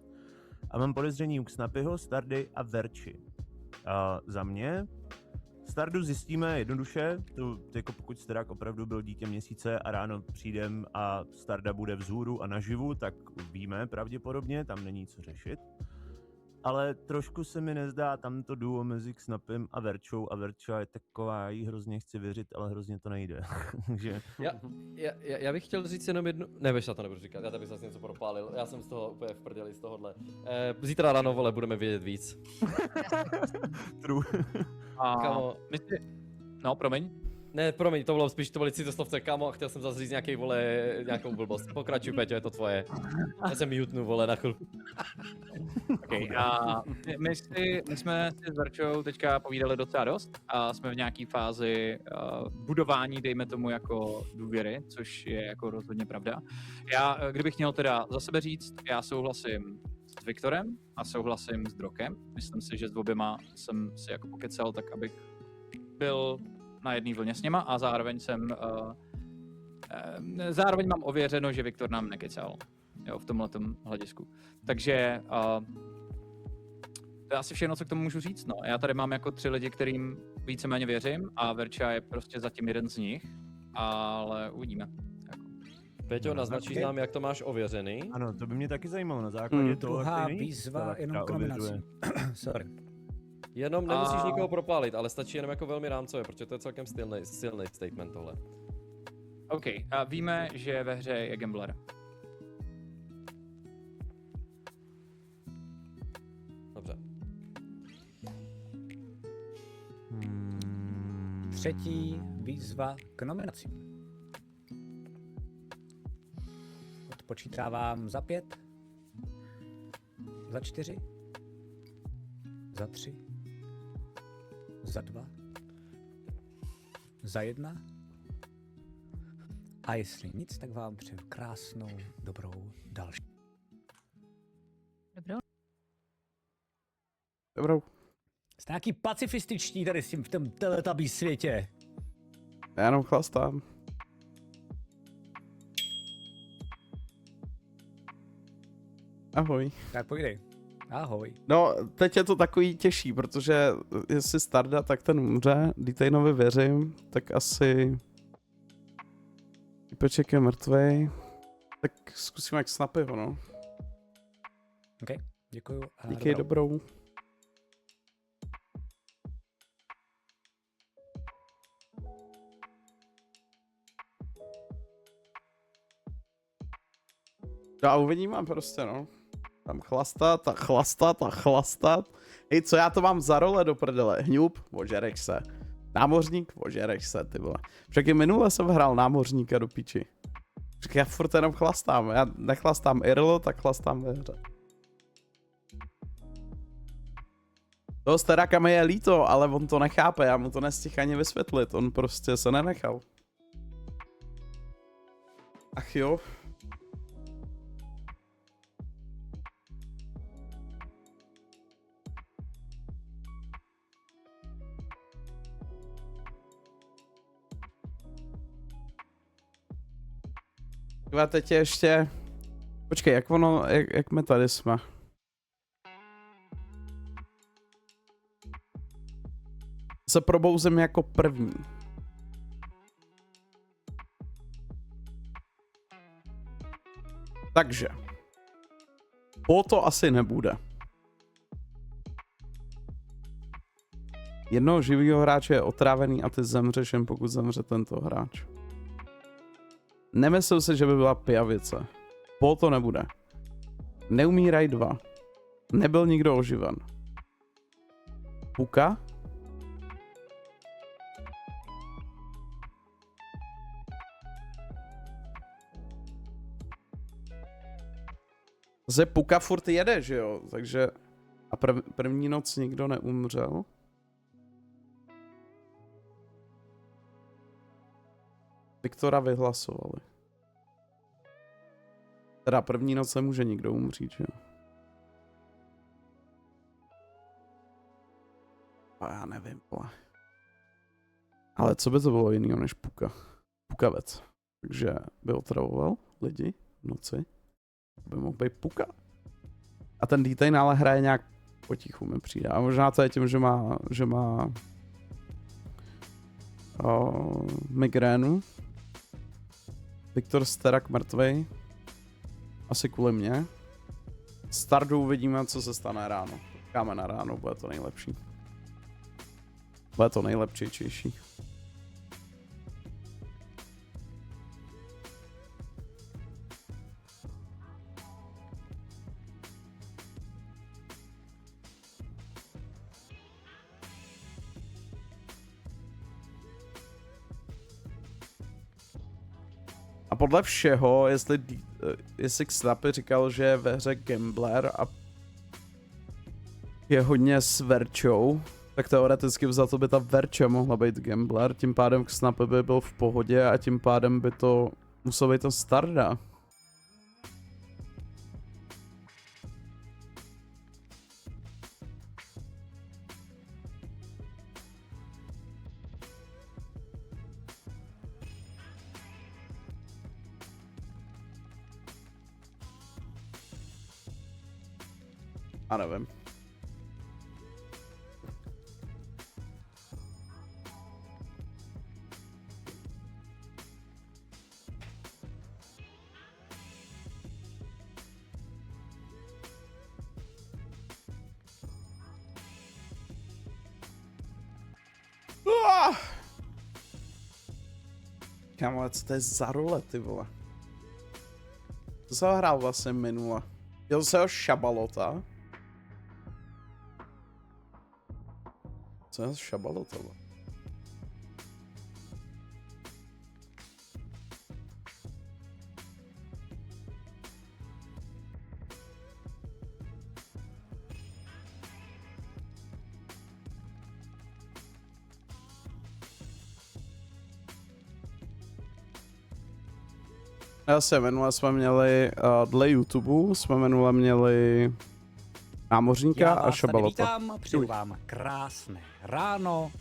A mám podezření u Snapyho, Stardy a Verči. A za mě Stardu zjistíme jednoduše, to jako pokud Starak opravdu byl dítě měsíce a ráno přijdem a Starda bude vzhůru a naživu, tak víme pravděpodobně, tam není co řešit. Ale trošku se mi nezdá tam to duo mezi Snapem a Verčou a Verča je taková, jí hrozně chci věřit, ale hrozně to nejde. Takže... Já bych chtěl říct jenom jednu... Ne, já to nebudu říkat, já tady bych zase něco propálil, já jsem z toho úplně v prdeli z tohohle. Zítra ráno, vole, budeme vědět víc. True. Kamo, no, promiň. Ne, promiň, to bylo spíš, to byly citoslovce, kámo, a chtěl jsem zase říct nějakou blbost. Pokračuj, Peťo, je to tvoje. Já jsem mutnu, vole, na chvilku. Okay, a my jsme si s Verčou teďka povídali docela dost a jsme v nějaké fázi budování, dejme tomu, jako důvěry, což je jako rozhodně pravda. Já, kdybych měl teda za sebe říct, já souhlasím s Viktorem a souhlasím s Drokem. Myslím si, že s oběma jsem si jako pokecal, tak abych byl na jedné vlně s něma a zároveň zároveň mám ověřeno, že Viktor nám nekecal, jo, v tomhletom hledisku. Takže to je asi všechno, co k tomu můžu říct, no. Já tady mám jako 3 lidi, kterým víceméně věřím a Verča je prostě zatím jeden z nich, ale uvidíme. Peťo, naznačíš nám, jak to máš ověřený? Ano, to by mě taky zajímalo na základě toho, druhá výzva jenom k nominaci. Sorry. Jenom nemusíš nikoho propálit, ale stačí jenom jako velmi rámcově, protože to je celkem silný statement tohle. OK, a víme, že ve hře je gambler. Dobře. Třetí výzva k nominaci. Odpočítávám za 5, za 4, za 3, za 2, za 1. A jestli nic, tak vám přeju krásnou, dobrou další. Dobrou. Jste nějaký pacifističtí tady s tím v tom teletabí světě. Já jenom chlastám. Ahoj. Tak pojdej. Ahoj. No, teď je to takový těžší, protože jestli Starda, tak ten umře, Detainovi věřím, tak asi... Typeček je mrtvej, tak zkusíme jak Snapyho, no. OK, děkuju. Díky, dobrou. No a uvidíme prostě, no. Tam chlastat a chlastat a chlastat. Hej, co já to mám za role do prdele? Hňup, ožereš se. Námořník, ožereš se, ty vole. Však i minule jsem hrál námořníka do piči. Však já furt jenom chlastám. Já nechlastám IRL, tak chlastám ve hře. Toho Staraka mi je líto, ale on to nechápe, já mu to nestihl ani vysvětlit. On prostě se nenechal. Ach jo. A teď je ještě... Počkej, jak my tady jsme? Se probouzím jako první. Takže. To asi nebude. Jednoho živého hráče je otrávený a ty zemřeš jen pokud zemře tento hráč. Nemyslel si, že by byla pijavice. To nebude. Neumírají 2. Nebyl nikdo oživen. Puka? Zase Puka furt jede, že jo? Takže... A první noc nikdo neumřel. Viktora vyhlasovali. Teda první noc nemůže nikdo umřít, že jo? A já nevím, vole. Ale co by to bylo jiného než Puka? Pukavec. Takže by otravoval lidi v noci. By mohl být Puka. A ten Detain ale hraje nějak potichu, mi přijde. A možná to je tím, že má migrénu. Viktor Sterak mrtvej. Asi kvůli mně. Stardu uvidíme, co se stane ráno. Čekáme na ráno, bude to nejlepší. Bude to nejlepčejší. A podle všeho, jestli Xnapy říkal, že je ve hře Gambler a je hodně s Verčou, tak teoreticky vzato by ta Verča mohla být Gambler, tím pádem Xnapy by byl v pohodě a tím pádem by to muselo být to Starda. A nevím. Kámo, co to je za role, ty vole? To jsem hrál vlastně minule. Dělal se ho Šabalota. Co je Šabalota? Jasně, minule jsme měli, dle YouTube jsme minule měli námořníka a Šabalota. Vítám, přeju vám krásné ráno.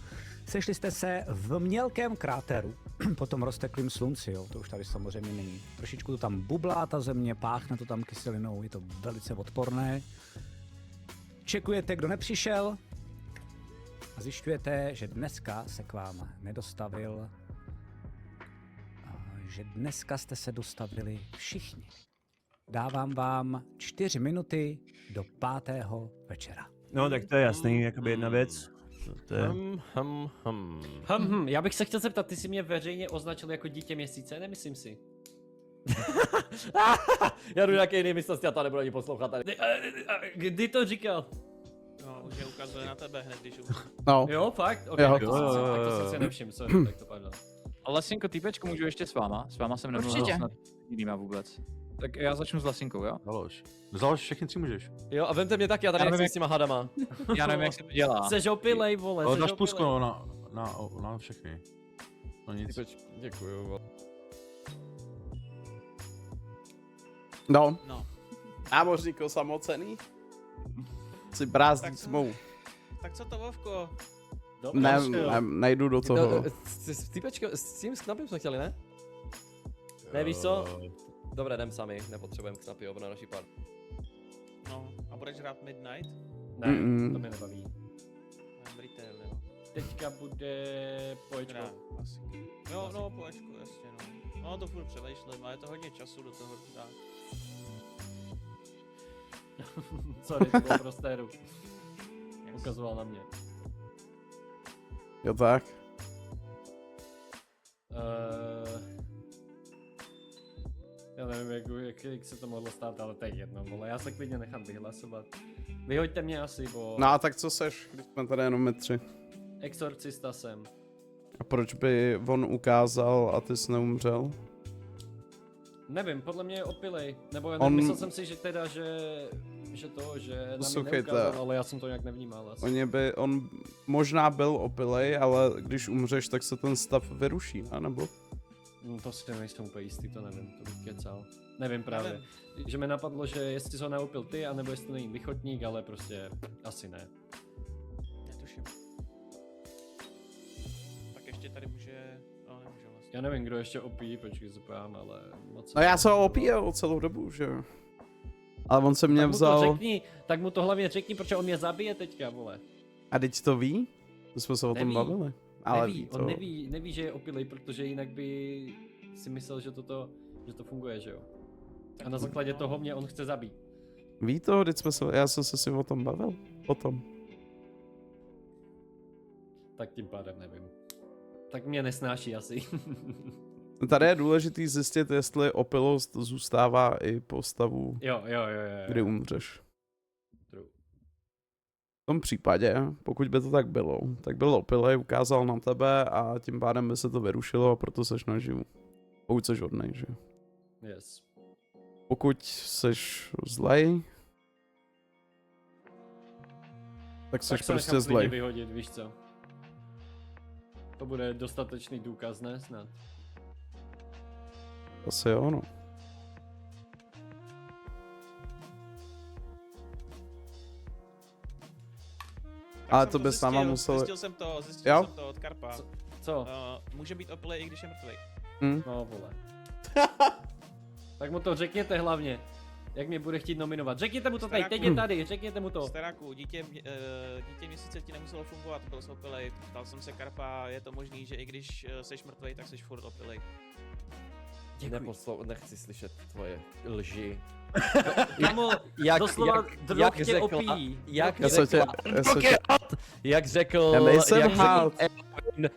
Sešli jste se v mělkém kráteru po tom rozteklém slunci, jo, to už tady samozřejmě není. Trošičku to tam bublá ta země, páchne to tam kyselinou, je to velice odporné. Čekujete, kdo nepřišel a zjišťujete, že dneska se k vám nedostavil, že dneska jste se dostavili všichni. Dávám vám 4 minuty do 5. večera. No, tak to je jasný, jakoby jedna věc. To je... Já bych se chtěl zeptat, ty jsi mě veřejně označil jako dítě měsíce, nemyslím si. Já jdu nějaký jiný místnosti a to nebudu ani poslouchat tady. Kdy to říkal? No, už je ukazuje na tebe hned, když už. No. Jo, fakt? Okay, jo. Tak to jsem si nevšiml, sorry, tak to pardon. A Lasinko, týpečko, můžu ještě s váma? S váma jsem nemluvil snad jinýma vůbec. Tak já začnu s Lasinkou, jo? Založ, všechny 3 můžeš. Jo, a vemte mě taky, já tady nechci s těma hadama. Já nevím, jak se to dělá. Jseš opilej, vole, Ale jseš dáš opilej. plusko na všechny. No nic. Děkuju. No. No. Námořníko samocený? Si brázdí Tak tmou. Tak co to, Vovko? Nejdu do toho. S tím Knapem jsme chtěli, ne? Ne, víš co? Dobré, jdem sami, nepotřebujeme Knapy na naší pár. No, a budeš hrát Midnight? Ne, to mě nebaví. Retail, jo. Teďka bude poječko. Asi. Jo, no, poječko, jasně, no. No, to furt přemýšlím, ale je to hodně času do toho dát. Sorry, to bylo prostéru. Ukazoval na mě. Jo tak. Já nevím, jak se to mohlo stát, ale to je jedno, vole. Já se klidně nechám vyhlasovat. Vyhoďte mě asi, bo... No a tak co seš, když jsme tady jenom my 3? Exorcista jsem. A proč by on ukázal a ty jsi neumřel? Nevím, podle mě je opilej. Nebo myslel jsem si, že teda, že na mě neukázal, ale já jsem to nějak nevnímal asi. On možná byl opilej, ale když umřeš, tak se ten stav vyruší, ne? Nebo? To si nejsem úplně jistý, to nevím, to bych kecal. Nevím právě. Že mi napadlo, že jestli jsi ho neupil ty, anebo jestli to není lichotník, ale prostě asi ne. Netuším. Tak ještě tady může... No, nemůže vlastně. Já nevím, kdo ještě opíjí, počkej se pojám, ale moc... No já se ho opíjel celou dobu, že jo. Ale on se mě tak vzal... Mu to řekni, tak mu to hlavně řekni, protože on mě zabije teďka, vole. A teď to ví? To jsme se o tom bavili. Ale neví, to... on neví, že je opilej, protože jinak by si myslel, že to funguje, že jo. A na základě toho mě on chce zabít. Ví to, já jsem se si o tom bavil. Potom. Tak tím pádem nevím. Tak mě nesnáší asi. Tady je důležitý zjistit, jestli opilost zůstává i po stavu, jo. kdy umřeš. True. V tom případě, pokud by to tak bylo, tak byl opilej, ukázal na tebe a tím pádem by se to vyrušilo a proto seš naživu. Pokud seš hodnej, že? Yes. Pokud seš zlej, tak seš tak prostě zlej. Vyhodit, víš co? To bude dostatečný důkaz, ne? Snad. Asi jo, no. Ale to bys sama musel... Zjistil jsem to od Karpa. Co? Může být opilej, i když je mrtvej. No vole. Tak mu to řekněte hlavně. Jak mě bude chtít nominovat. Řekněte mu to tady, teď je tady, řekněte mu to. Staráku, dítě měsíce ti nemuselo fungovat, byl jsi opilej. Ptal jsem se Karpa, je to možný, že i když seš mrtvej, tak seš furt opilej. Nechci slyšet tvoje lži. Kamo, doslova drog tě opíjí. Jak řekl... Já nejsem hád.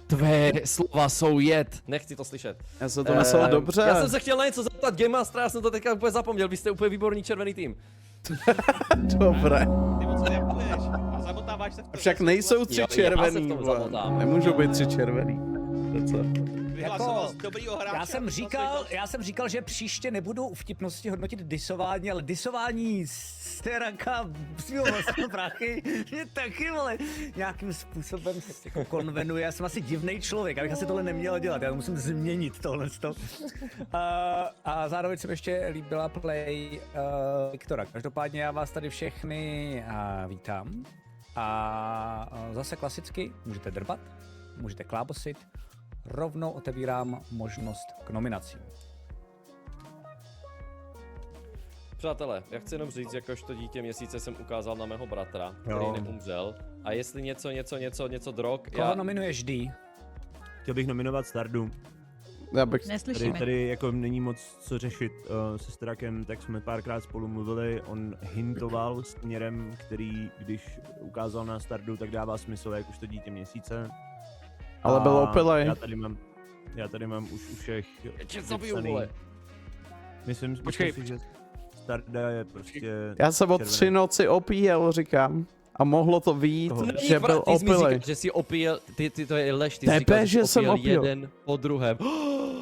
Tvé slova jsou jed. Nechci to slyšet. Já jsem to myslel dobře. Já jsem se chtěl na něco zeptat Game Mastera, já jsem to teďka úplně zapomněl, vy jste úplně výborný červený tým. Dobré. Ty moc nepůjdeš, zamotáváš se v tom. Však nejsou 3 červený, nemůžou být 3 červený. Vyhlasoval dobrýho hráče. Já jsem říkal, že příště nebudu vtipnosti hodnotit disování, ale disování Steraka svýho vlastního prachy mě taky, vole, nějakým způsobem jako konvenuje. Já jsem asi divnej člověk, abych asi tohle neměl dělat, já musím změnit tohle. A zároveň jsem ještě líbila play Viktora. Každopádně já vás tady všechny vítám. A zase klasicky můžete drbat, můžete klábosit. Rovnou otevírám možnost k nominacím. Přátelé, já chci jenom říct, jakožto dítě měsíce jsem ukázal na mého bratra, který neumřel. A jestli něco drog... Koho nominuješ, D? Chtěl bych nominovat Stardu. Tady jako není moc co řešit se Strakem, tak jsme párkrát spolu mluvili, on hintoval směrem, který, když ukázal na Stardu, tak dává smysl jakožto dítě měsíce. Ale byl opilej. Já tady mám už u všech vole. Myslím si, že Starda je prostě... Já jsem o 3 noci opíjel, říkám. A mohlo to vyjít, že byl opilej. Že jsi opíjel, to je lež, ty jsi říkal, že jsem opíjel jeden po druhém.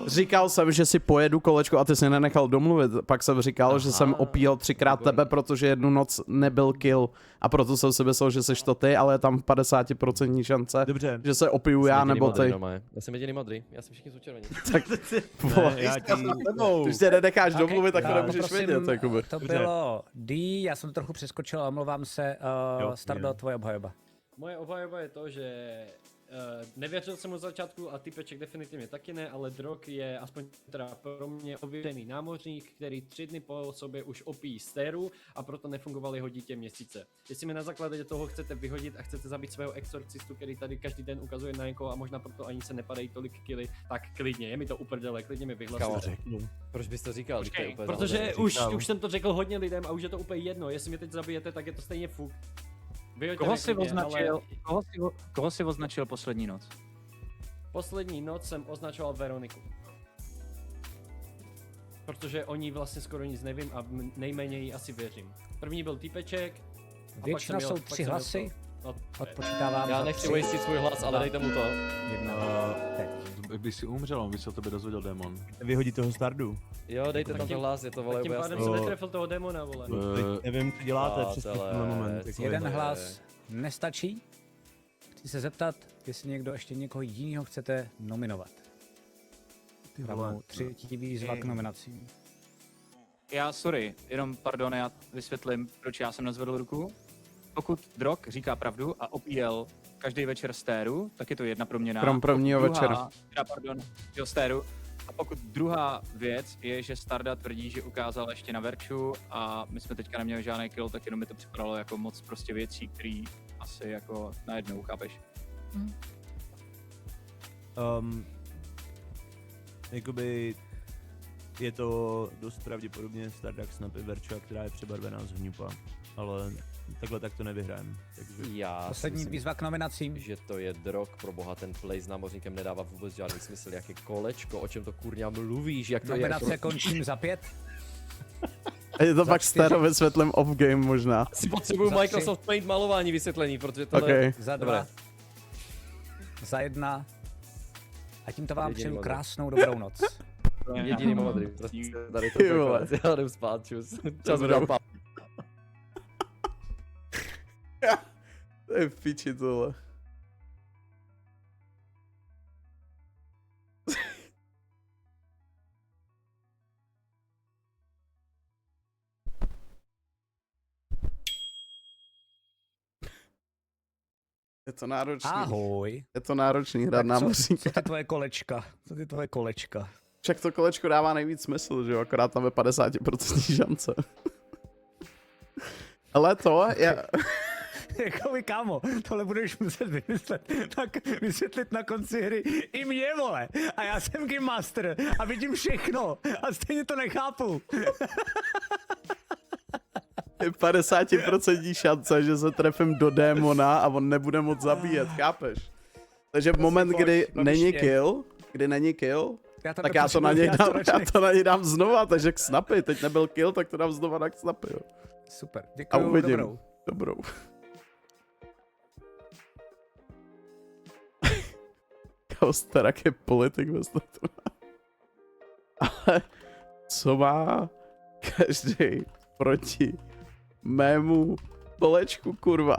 Říkal jsem, že si pojedu kolečko a ty jsi nenechal domluvit. Pak jsem říkal, že jsem opíjel 3krát tebe, protože jednu noc nebyl kill. A proto jsem si myslel, že jsi to ty, ale je tam 50% šance, dobře, že se opiju já nebo ty. Já jsem jediný modrý, já jsem všichni jsou červení. Tak ty tě nenecháš domluvit, tak to nemůžeš vědět. Jakoby. To bylo D, já jsem to trochu přeskočil a omlouvám se. Stardo, tvoje obhajoba. Moje obhajoba je to, že nevěřil jsem od začátku a typeček definitivně taky ne, ale Drog je aspoň teda pro mě ověřený námořník, který 3 dny po sobě už opíjí stéru a proto nefungoval jeho dítě měsíce. Jestli mi na základě toho chcete vyhodit a chcete zabít svého exorcistu, který tady každý den ukazuje na někoho a možná proto ani se nepadají tolik killy, tak klidně, je mi to uprdele, klidně mi vyhlasujte. Proč bys to říkal? Počkej, protože už jsem to řekl hodně lidem a už je to úplně jedno, jestli mě teď zabijete, tak je to stejně fuk. Koho jsi označil poslední noc? Poslední noc jsem označoval Veroniku. Protože o ní vlastně skoro nic nevím a nejméně jí asi věřím. První byl týpeček. Většina jsou 3 hlasy. Odpočítávám. Já nechci wastit svůj hlas, ale dejte mu to. Když jsi umřel, on by se o tebe dozvěděl démon. Vyhodí toho Stardu. Jo, dejte tam ten hlas, je to vole. Tím pádem jsem netrefil toho démona, vole. Nevím, co děláte přes ten moment. Jeden hlas nestačí. Chci se zeptat, jestli někdo ještě někoho jiného chcete nominovat. Rovnou třetí výzva k nominacím. Sorry, jenom pardon, já vysvětlím, proč já jsem nezvedl ruku. Pokud Drog říká pravdu a opíjel každý večer stéru, tak je to jedna proměna. Krom prvního večera. Stéru. A pokud druhá věc je, že Starda tvrdí, že ukázal ještě na Verču a my jsme teďka neměli žádný kill, tak jenom mi to připadalo jako moc prostě věcí, které asi jako najednou, chápeš? Jakoby je to dost pravděpodobně Stardak Snappy Verča, která je přebarvená z hňupa, ale takhle tak to nevyhrajeme. Takže... Poslední výzva k nominacím. Že to je Drog, pro boha, ten play s námořníkem nedává vůbec žádný smysl, jaké kolečko, o čem to kurňa mluvíš, jak to Nominace je? končím za 5. Je to pak Staro vysvětlím off-game možná. Si potřebuju Microsoft Paint malování vysvětlení, protože tohle... Okay. Za 2. Za 1. A tímto vám přeju krásnou dobrou noc. Jediný modrý, prostě tady to je, já jdem spát, čus. Čas udělám pár. To je v piči tohle. Je to náročný. Ahoj. Je to náročný hrát námořníka. Co ty tvoje kolečka? Však to kolečko dává nejvíc smysl, že jo? Akorát tam je 50% šance. Ale to je... Jakoby kámo, tohle budeš muset vysvětlit na konci hry i mě, vole. A já jsem Game Master a vidím všechno a stejně to nechápu. Je 50% šance, že se trefím do démona a on nebude moc zabíjet, chápeš? Takže v moment, kdy není kill, tak já to na něj dám znova, takže k snapy, teď nebyl kill, tak to dám znova na k snapy, jo. Super, A děkuju, uvidím. Dobrou. Kaostarak je politik ve statu. Ale co má každý proti mému kolečku, kurva?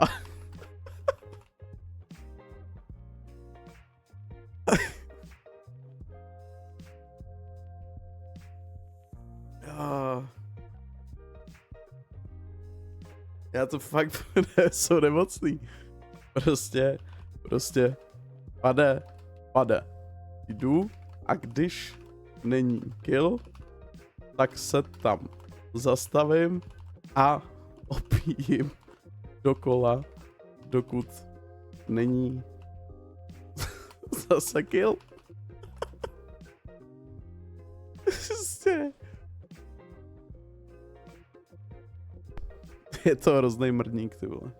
Já to fakt jsou nemocný. Prostě pade. Jdu a když není kill, tak se tam zastavím a opijím dokola, dokud není zase kill. Prostě. Je to hrozný mrdník, ty vole.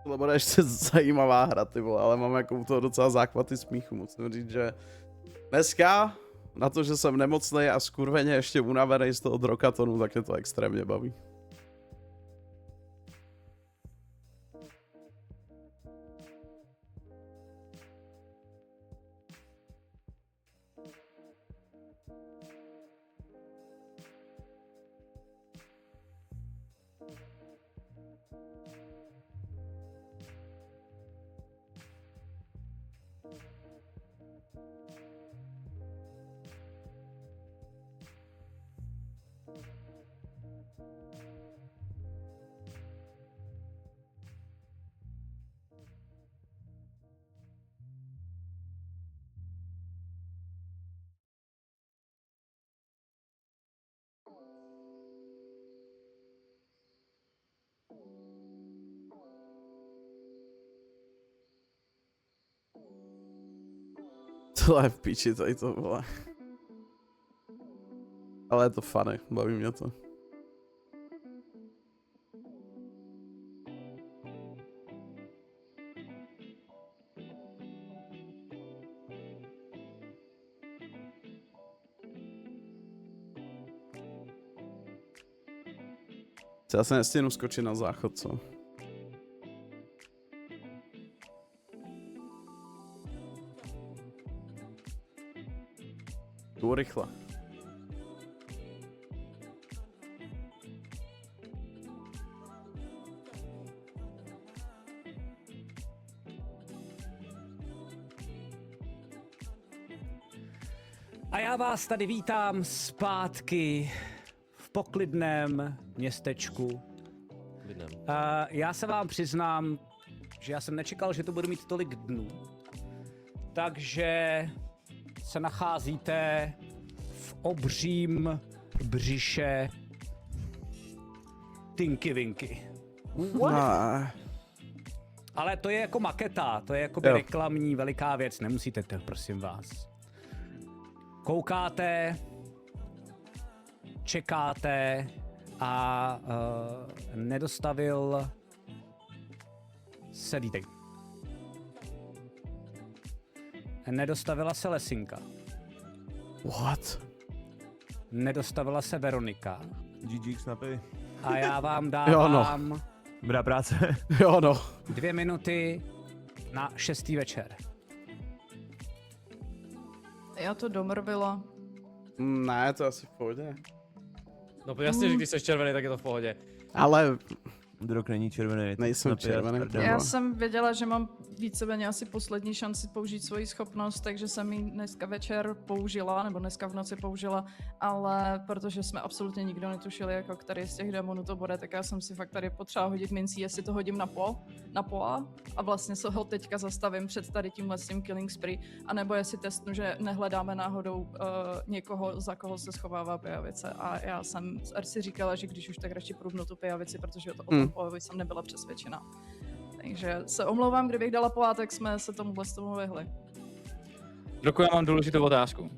To bude ještě zajímavá hra, ty vole, ale mám jako u toho docela záchvaty smíchu. Musím říct, že dneska, na to, že jsem nemocnej a skurveně ještě unavený z toho drokatonu, tak mě to extrémně baví. To je v piči, tady to vole. Ale je to funny, baví mě to. Já se nestěnu skočit na záchod, co? Jdu rychle. A já vás tady vítám zpátky v poklidném městečku. Já se vám přiznám, že já jsem nečekal, že to budu mít tolik dnů. Takže se nacházíte v obřím břiše Tinky Winky. Ale to je jako maketa, to je jako reklamní veliká věc, nemusíte to, prosím vás. Koukáte, čekáte a nedostavil se dítej. Nedostavila se Lesinka. What? Nedostavila se Veronika. GG snapy. A já vám dávám... Dobrá práce. Jo no. 2 minuty na 6. večer. Já to domrvila. Ne, to asi v pohodě. No jasně, že když jsi červený, tak je to v pohodě. Ale... Drog není červený. Nejsem červený. Já jsem věděla, že mám víceméně asi poslední šanci použít svoji schopnost, takže jsem ji dneska večer použila, nebo dneska v noci použila, ale protože jsme absolutně nikdo netušili, jako který z těch démonů to bude, tak já jsem si fakt tady potřeba hodit mincí, jestli to hodím na pola a vlastně se ho teďka zastavím před tady tímhle s tím killing spree, anebo jestli testnu, že nehledáme náhodou někoho, za koho se schovává pijavice. A já jsem si říkala, že když už tak radši průbnu tu pijavici, protože to o tom pojavi jsem nebyla přesvědčena. Takže se omlouvám, kdybych dala polátek, jsme se tomu vyhli. Droku, já mám důležitou otázku.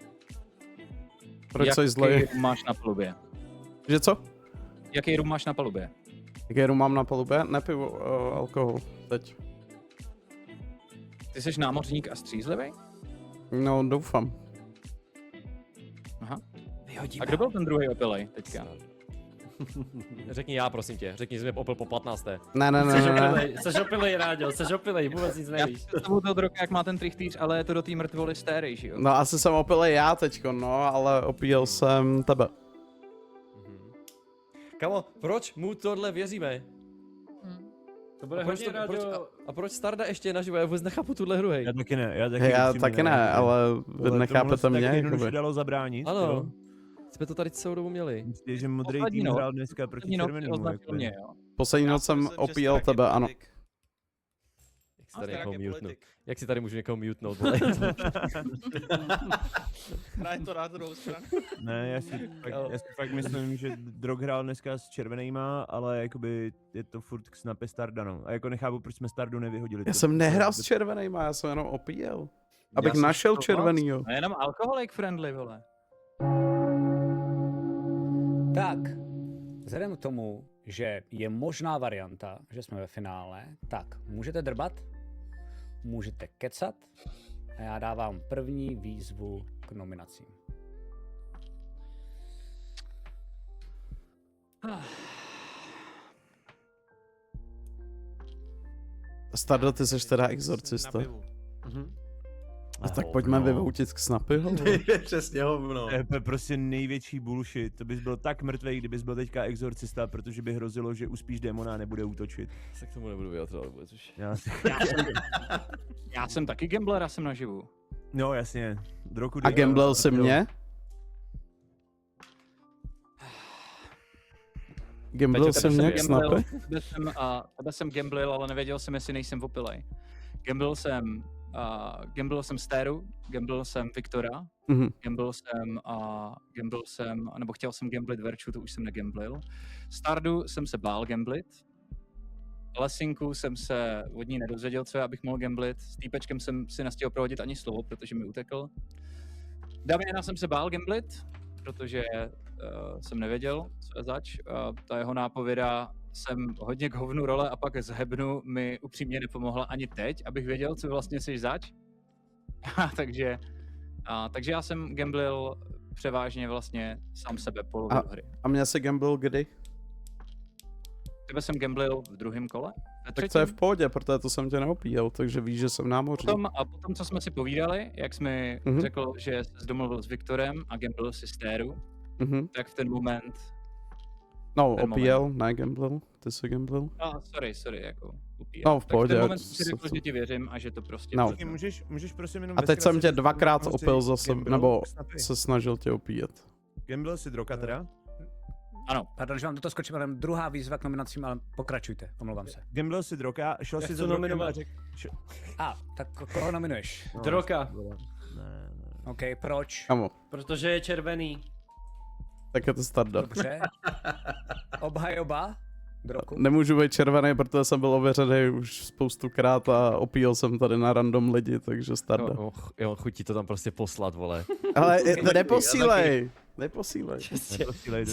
Proč jsi zlej? Jaký rum máš na palubě? Že co? Jaký rum máš na palubě? Jaký rum mám na palubě? Nepiju alkohol teď. Ty jsi námořník a střízlivý? No, doufám. Aha. A kdo byl ten druhý opilej teďka? Řekni já, prosím tě. Řekni, že jsi mě opil po 15. Ne. Jseš opilej, Ráďo, jseš opilej, vůbec nic nevíš. Já jsem toho Droka, jak má ten trichtýř, ale je to do té mrtvoly stéry, že jo? No asi jsem opilej já teďko, no, ale opíjel jsem tebe. Kamo, proč mu tohle věříme? To bude hodně, Ráďo. A proč Starda ještě je naživo? Já vůbec nechápu tuhle hru, hej. Já taky ne. Já taky ne, ale vy nechápete mě. Tak jednoduše dalo zabránit. Ano. Jsme to tady celou dobu měli. Myslíš, že modrý tým hrál dneska proti červenému? Poslední noc jsem opíjel tebe, ano. Jak si tady můžu někoho mutenout? Hraje to na druhou stranu. Ne, já si fakt myslím, že Drog hrál dneska s červenýma, ale jakoby je to furt k snapě Starda, no. A jako nechápu, proč jsme Stardu nevyhodili. Já jsem nehrál s červenýma, já jsem jenom opíjel. Abych našel červenýho. No jenom alkoholik friendly, vole. Tak, vzhledem k tomu, že je možná varianta, že jsme ve finále, tak můžete drbat, můžete kecat a já dávám první výzvu k nominacím. Stardo, ty jsi teda exorcista. A tak pojďme vyvoutit k Snapyho. Přesně hovno. To je prostě největší bullshit. To bys byl tak mrtvej, kdybys byl teďka exorcista, protože by hrozilo, že uspíš démona a nebude útočit. Se k tomu nebudu vyjadřovat vůbec už. Já jsem taky gambler a jsem naživu. No jasně. A gamblel jsi mě? Gamblel jsem mě k Snapy? Tebe jsem gamblil, ale nevěděl jsem, jestli nejsem opilej. Gamblil jsem Stéru, gamblil jsem Viktora, gamblil jsem, nebo chtěl jsem gamblit Verču, to už jsem negamblil. Stardu jsem se bál gamblit. Lesinku jsem se od ní nedozvěděl, co je, abych mohl gamblit. S týpečkem jsem si nestihl prohodit ani slovo, protože mi utekl. Damiana jsem se bál gamblit, protože jsem nevěděl, co je zač. Ta jeho nápověda jsem hodně k hovnu role a pak z hebnu mi upřímně nepomohla ani teď, abych věděl, co vlastně jsi zač. takže já jsem gamblil převážně vlastně sám sebe polovinu hry. A mě se gamblil kdy? Tebe jsem gamblil v druhém kole. Tak to je v pohodě, protože to jsem tě neopíjel, takže víš, že jsem námořník. Potom, co jsme si povídali, jak jsi mi řekl, že jsi domluvil s Viktorem a gamblil si Stéru, tak v ten moment... No, opíjel, ne gamblil, ty jsi gamblil. Sorry, jako opíjel. No, v pohodě. Tak v ten moment si řekl, že ti věřím a že to prostě... No. Můžeš prosím jenom... A teď jsem tě dvakrát opil zase, nebo se snažil tě opíjet. Gamblil si Droka teda? Ano. Pardon, že vám do toho skočím, ale druhá výzva k nominacím, ale pokračujte, omlouvám se. Gamblil si Droka, šel si za Drokem a řekl... Tak koho nominuješ? No, Droka. Ne. OK, proč? Kamo. Protože je červený. Tak je to Starda. Dobře. Obhajoba? Droku? Nemůžu být červený, protože jsem byl ověřený už spoustukrát a opíjel jsem tady na random lidi, takže Starda. Jo, chutí to tam prostě poslat, vole. Ale neposílej. Neposílej. Neposílej to.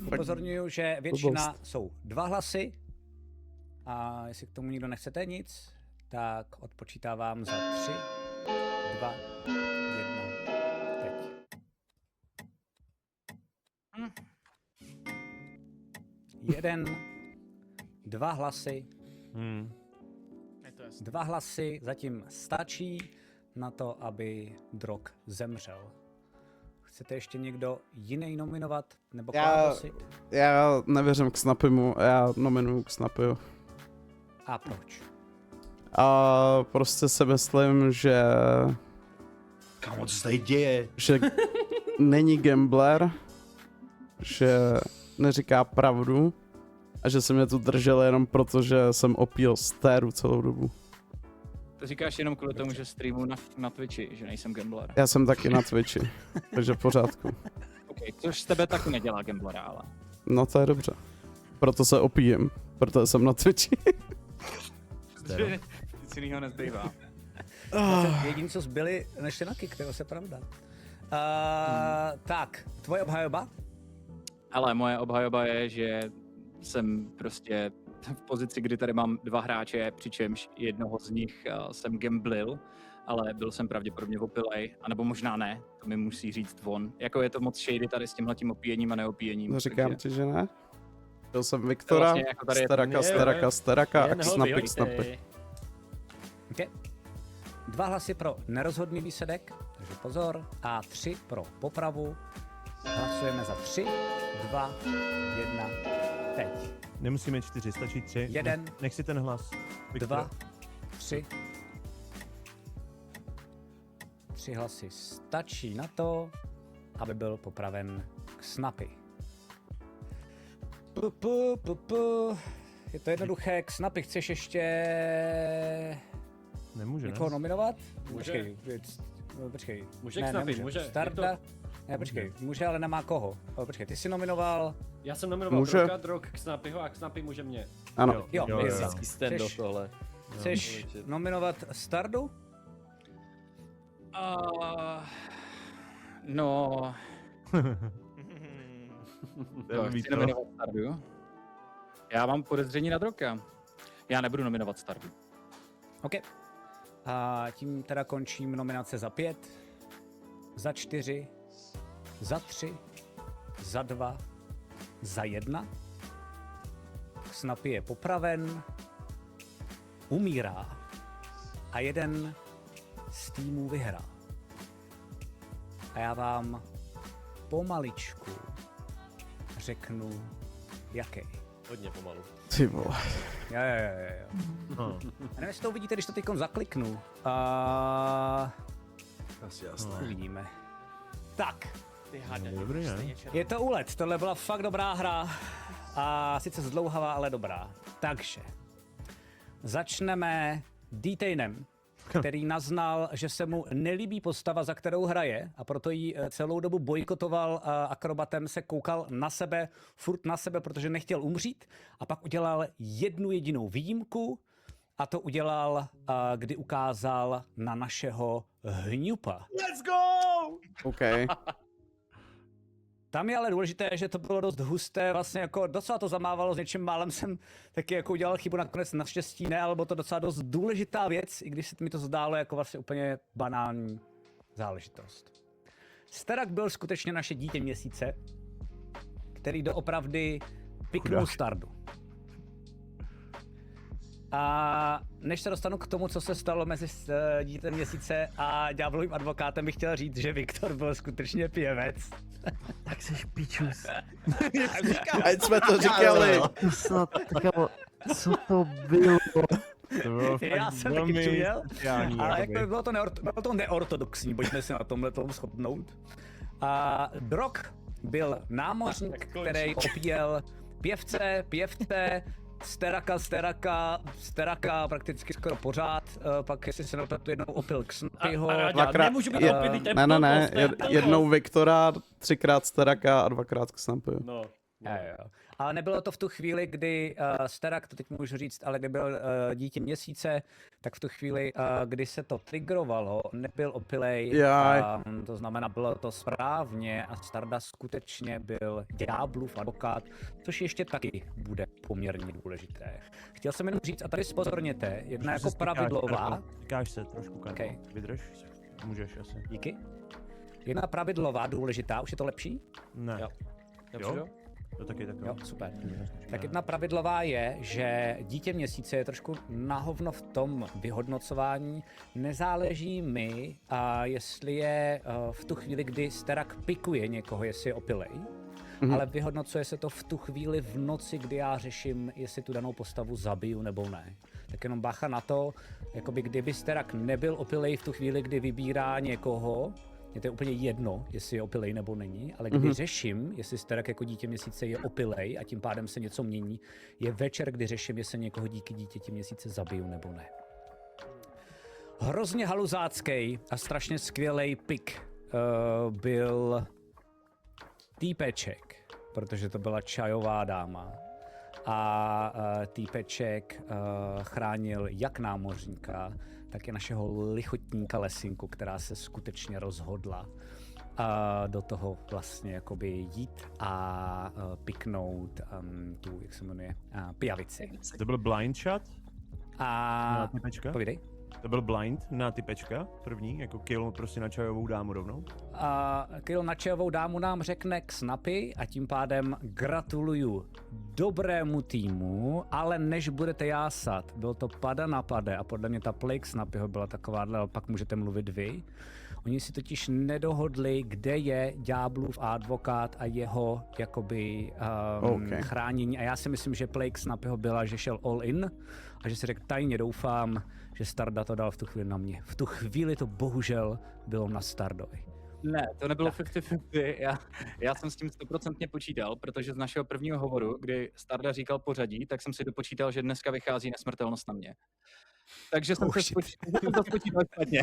Upozorňuju, že většina jsou 2 hlasy a jestli k tomu nikdo nechcete nic, tak odpočítávám za 3, 2, 1, teď. 1, 2 hlasy. 2 hlasy zatím stačí na to, aby Drog zemřel. Chcete ještě někdo jiný nominovat? Nebo já nevěřím k Snapymu, já nominuju k Snapyu. A proč? A prostě si myslím, že... Kámo, co se tady děje? Že není gambler, že neříká pravdu a že se mě tu držel jenom proto, že jsem opíl Stéru celou dobu. To říkáš jenom kvůli tomu, že streamu na Twitchi, že nejsem gambler. Já jsem taky na Twitchi, takže v pořádku. OK, což z tebe taky nedělá gamblera, ale... No to je dobře. Proto se opíjem, protože jsem na Twitchi. Nic jinýho nezbývá. Jediný, co zbyli, nešli na kick, to je pravda. Tak, tvoje obhajoba? Ale moje obhajoba je, že jsem prostě v pozici, kdy tady mám 2 hráče, přičemž jednoho z nich jsem gamblil, ale byl jsem pravděpodobně opilej, anebo možná ne, to mi musí říct on. Jako je to moc shady tady s tímhletím opíjením a neopíjením. No říkám ti, že ne. Byl jsem Viktora, vlastně jako Steraka a Snapy. Okay. 2 hlasy pro nerozhodný výsledek, takže pozor, a 3 pro popravu. Hlasujeme za 3, 2, 1, teď. Nemusíme 4, stačí 3. 1. Nech si ten hlas. Viktora. 2, 3. 3 hlasy stačí na to, aby byl popraven k Snapy. Je to jednoduché, k Snapy chceš ještě... Nemůže, někoho nominovat? Může. Počkej. Může k Snapy, může. Starda? Ne, počkej, může, ale nemá koho. Počkej, ty jsi nominoval... Já jsem nominoval Droka, Drog k Snapyho a k Snapy může mě. Ano. Jo. Stand-off tohle. Chceš nominovat Stardu? No... Chci nominovat Stardew. Já mám podezření na Droka. Já nebudu nominovat Stardew. OK. A tím teda končím nominace za 5, za 4, za 3, za 2, za 1. Snappy je popraven, umírá a jeden z týmů vyhrál. A já vám pomaličku řeknu, jaký. Hodně pomalu. Ty vole. Jo. A nevím, jestli to uvidíte, když to teďkon zakliknu. Asi jasné. Uvidíme. Tak. Dobrý, ne? Je to úlet, tohle byla fakt dobrá hra. A sice zdlouhavá, ale dobrá. Takže. Začneme Detainem, který naznal, že se mu nelíbí postava, za kterou hraje, a proto ji celou dobu bojkotoval akrobatem, se koukal na sebe, furt na sebe, protože nechtěl umřít, a pak udělal jednu jedinou výjimku, a to udělal, kdy ukázal na našeho hňupa. Let's go! OK. Tam je ale důležité, že to bylo dost husté, vlastně jako docela to zamávalo, s něčím málem jsem taky jako udělal chybu, nakonec naštěstí ne, ale bylo to docela dost důležitá věc, i když se mi to zdálo jako vlastně úplně banální záležitost. Sterak byl skutečně naše dítě měsíce, který doopravdy piknul Stardu. A než se dostanu k tomu, co se stalo mezi dítětem měsíce a ďáblovým advokátem, bych chtěl říct, že Viktor byl skutečně pěvec. Tak seš pičus. Ať jsme to říkali. Co to bylo? Já jsem taky čuměl, ale jako bylo to neortodoxní, pojďme se na tomhle tomu shodnout. A Drog byl námořník, který opíjel pěvce, Steraka prakticky skoro pořád, pak jestli se nepletu jednou opil Snappyho. Nemůžu být opilý, Ne, jednou Viktora, 3krát Steraka a 2krát Snappy. No. Jo. Ale nebylo to v tu chvíli, kdy Sterak, to teď můžu říct, ale kdy byl dítě měsíce, tak v tu chvíli, kdy se to triggerovalo, nebyl opilej, to znamená, bylo to správně a Starda skutečně byl ďáblův advokát, což ještě taky bude poměrně důležité. Chtěl jsem jenom říct, a tady spozorněte, jedna jako pravidlová. Říkáš se trošku, okay. Vydrž, můžeš asi. Díky. Jedna pravidlová důležitá, už je to lepší? Ne. Jo? To taky tak. Jo, super. Tak jedna pravidlová je, že dítě měsíce je trošku na hovno v tom vyhodnocování. Nezáleží mi, jestli je v tu chvíli, kdy Sterak pikuje někoho, jestli je opilej, ale vyhodnocuje se to v tu chvíli v noci, kdy já řeším, jestli tu danou postavu zabiju nebo ne. Tak jenom bacha na to, jakoby kdyby Sterak nebyl opilej v tu chvíli, kdy vybírá někoho, je to úplně jedno, jestli je opilej nebo není, ale když řeším, jestli Sterak jako dítě měsíce je opilej a tím pádem se něco mění, je večer, kdy řeším, jestli někoho díky dítěti měsíce zabiju nebo ne. Hrozně haluzácký a strašně skvělej pick byl týpeček, protože to byla čajová dáma. A týpeček chránil jak námořníka, tak i našeho lichotníka Lesinku, která se skutečně rozhodla do toho vlastně jakoby jít a piknout tu, jak se jmenuje, pijavici. To byl blind shot? A typečka? Povídej. To byl blind na typečka první, jako kill prostě na čajovou dámu rovnou? Kill na čajovou dámu nám řekne Snappy a tím pádem gratuluju dobrému týmu, ale než budete jásat, byl to pada na pade a podle mě ta play Snappyho byla takováhle, ale pak můžete mluvit vy. Oni si totiž nedohodli, kde je ďáblův advokát a jeho jakoby chránění. A já si myslím, že play Snappyho byla, že šel all in a že si řekl tajně doufám, že Starda to dal v tu chvíli na mě. V tu chvíli to bohužel bylo na Stardovi. Ne, to nebylo 50-50, já jsem s tím 100% počítal, protože z našeho prvního hovoru, kdy Starda říkal pořadí, tak jsem si dopočítal, že dneska vychází nesmrtelnost na mě. Takže jsem to spočítal špatně.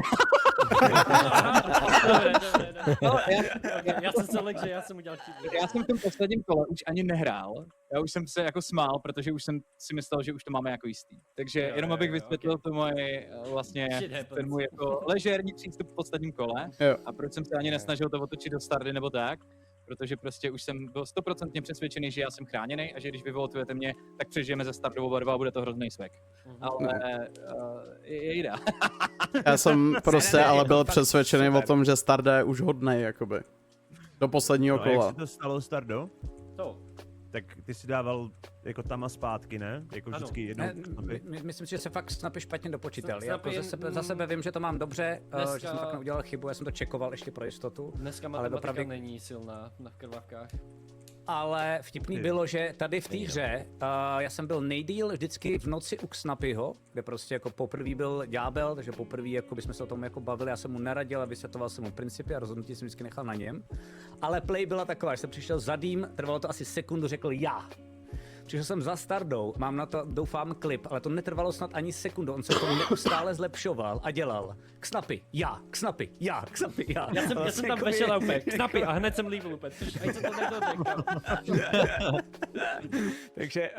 Já jsem se lek, že já jsem udělal chybu. Já jsem v tom posledním kole už ani nehrál. Já už jsem se jako smál, protože už jsem si myslel, že už to máme jako jistý. Takže jenom abych vysvětlil to moje vlastně ten můj jako ležérní přístup v posledním kole a proč jsem se ani nesnažil to otočit do Stardy nebo tak. protože prostě už jsem byl 100% přesvědčený, že já jsem chráněný a že když vyvoltujete mě, tak přežijeme ze Stardou oba dva a bude to hrozný svek. Ale jejda. Já jsem prostě ale byl přesvědčený o tom, že Starda je už hodnej, jakoby. Do posledního kola. Jak se to stalo, Stardo? To. Tak ty si dával jako tam a zpátky, ne? Jako vždycky jednou. Myslím si, že se fakt snapy špatně dopočítal. Jako za sebe vím, že to mám dobře, že jsem fakt neudělal chybu, já jsem to checkoval ještě pro jistotu. Dneska matematika není silná na krvavkách. Ale vtipný bylo, že tady v té hře já jsem byl nejdýl vždycky v noci u Xnapyho, kde prostě jako poprvé byl ďábel, takže poprvé jako bychom se o tom jako bavili, já jsem mu neradil a vysvětloval jsem mu principy a rozhodnutí jsem vždycky nechal na něm. Ale play byla taková, že jsem přišel za dým, trvalo to asi sekundu, řekl já. Přišel jsem za Stardou, mám na to doufám klip, ale to netrvalo snad ani sekundu, on se to neustále zlepšoval a dělal Xnapy, já, Xnapy, já, Xnapy, já. Já jsem tam vešel a úplně Xnapy a hned jsem líbil úplně, ať se to nedotekal. Takže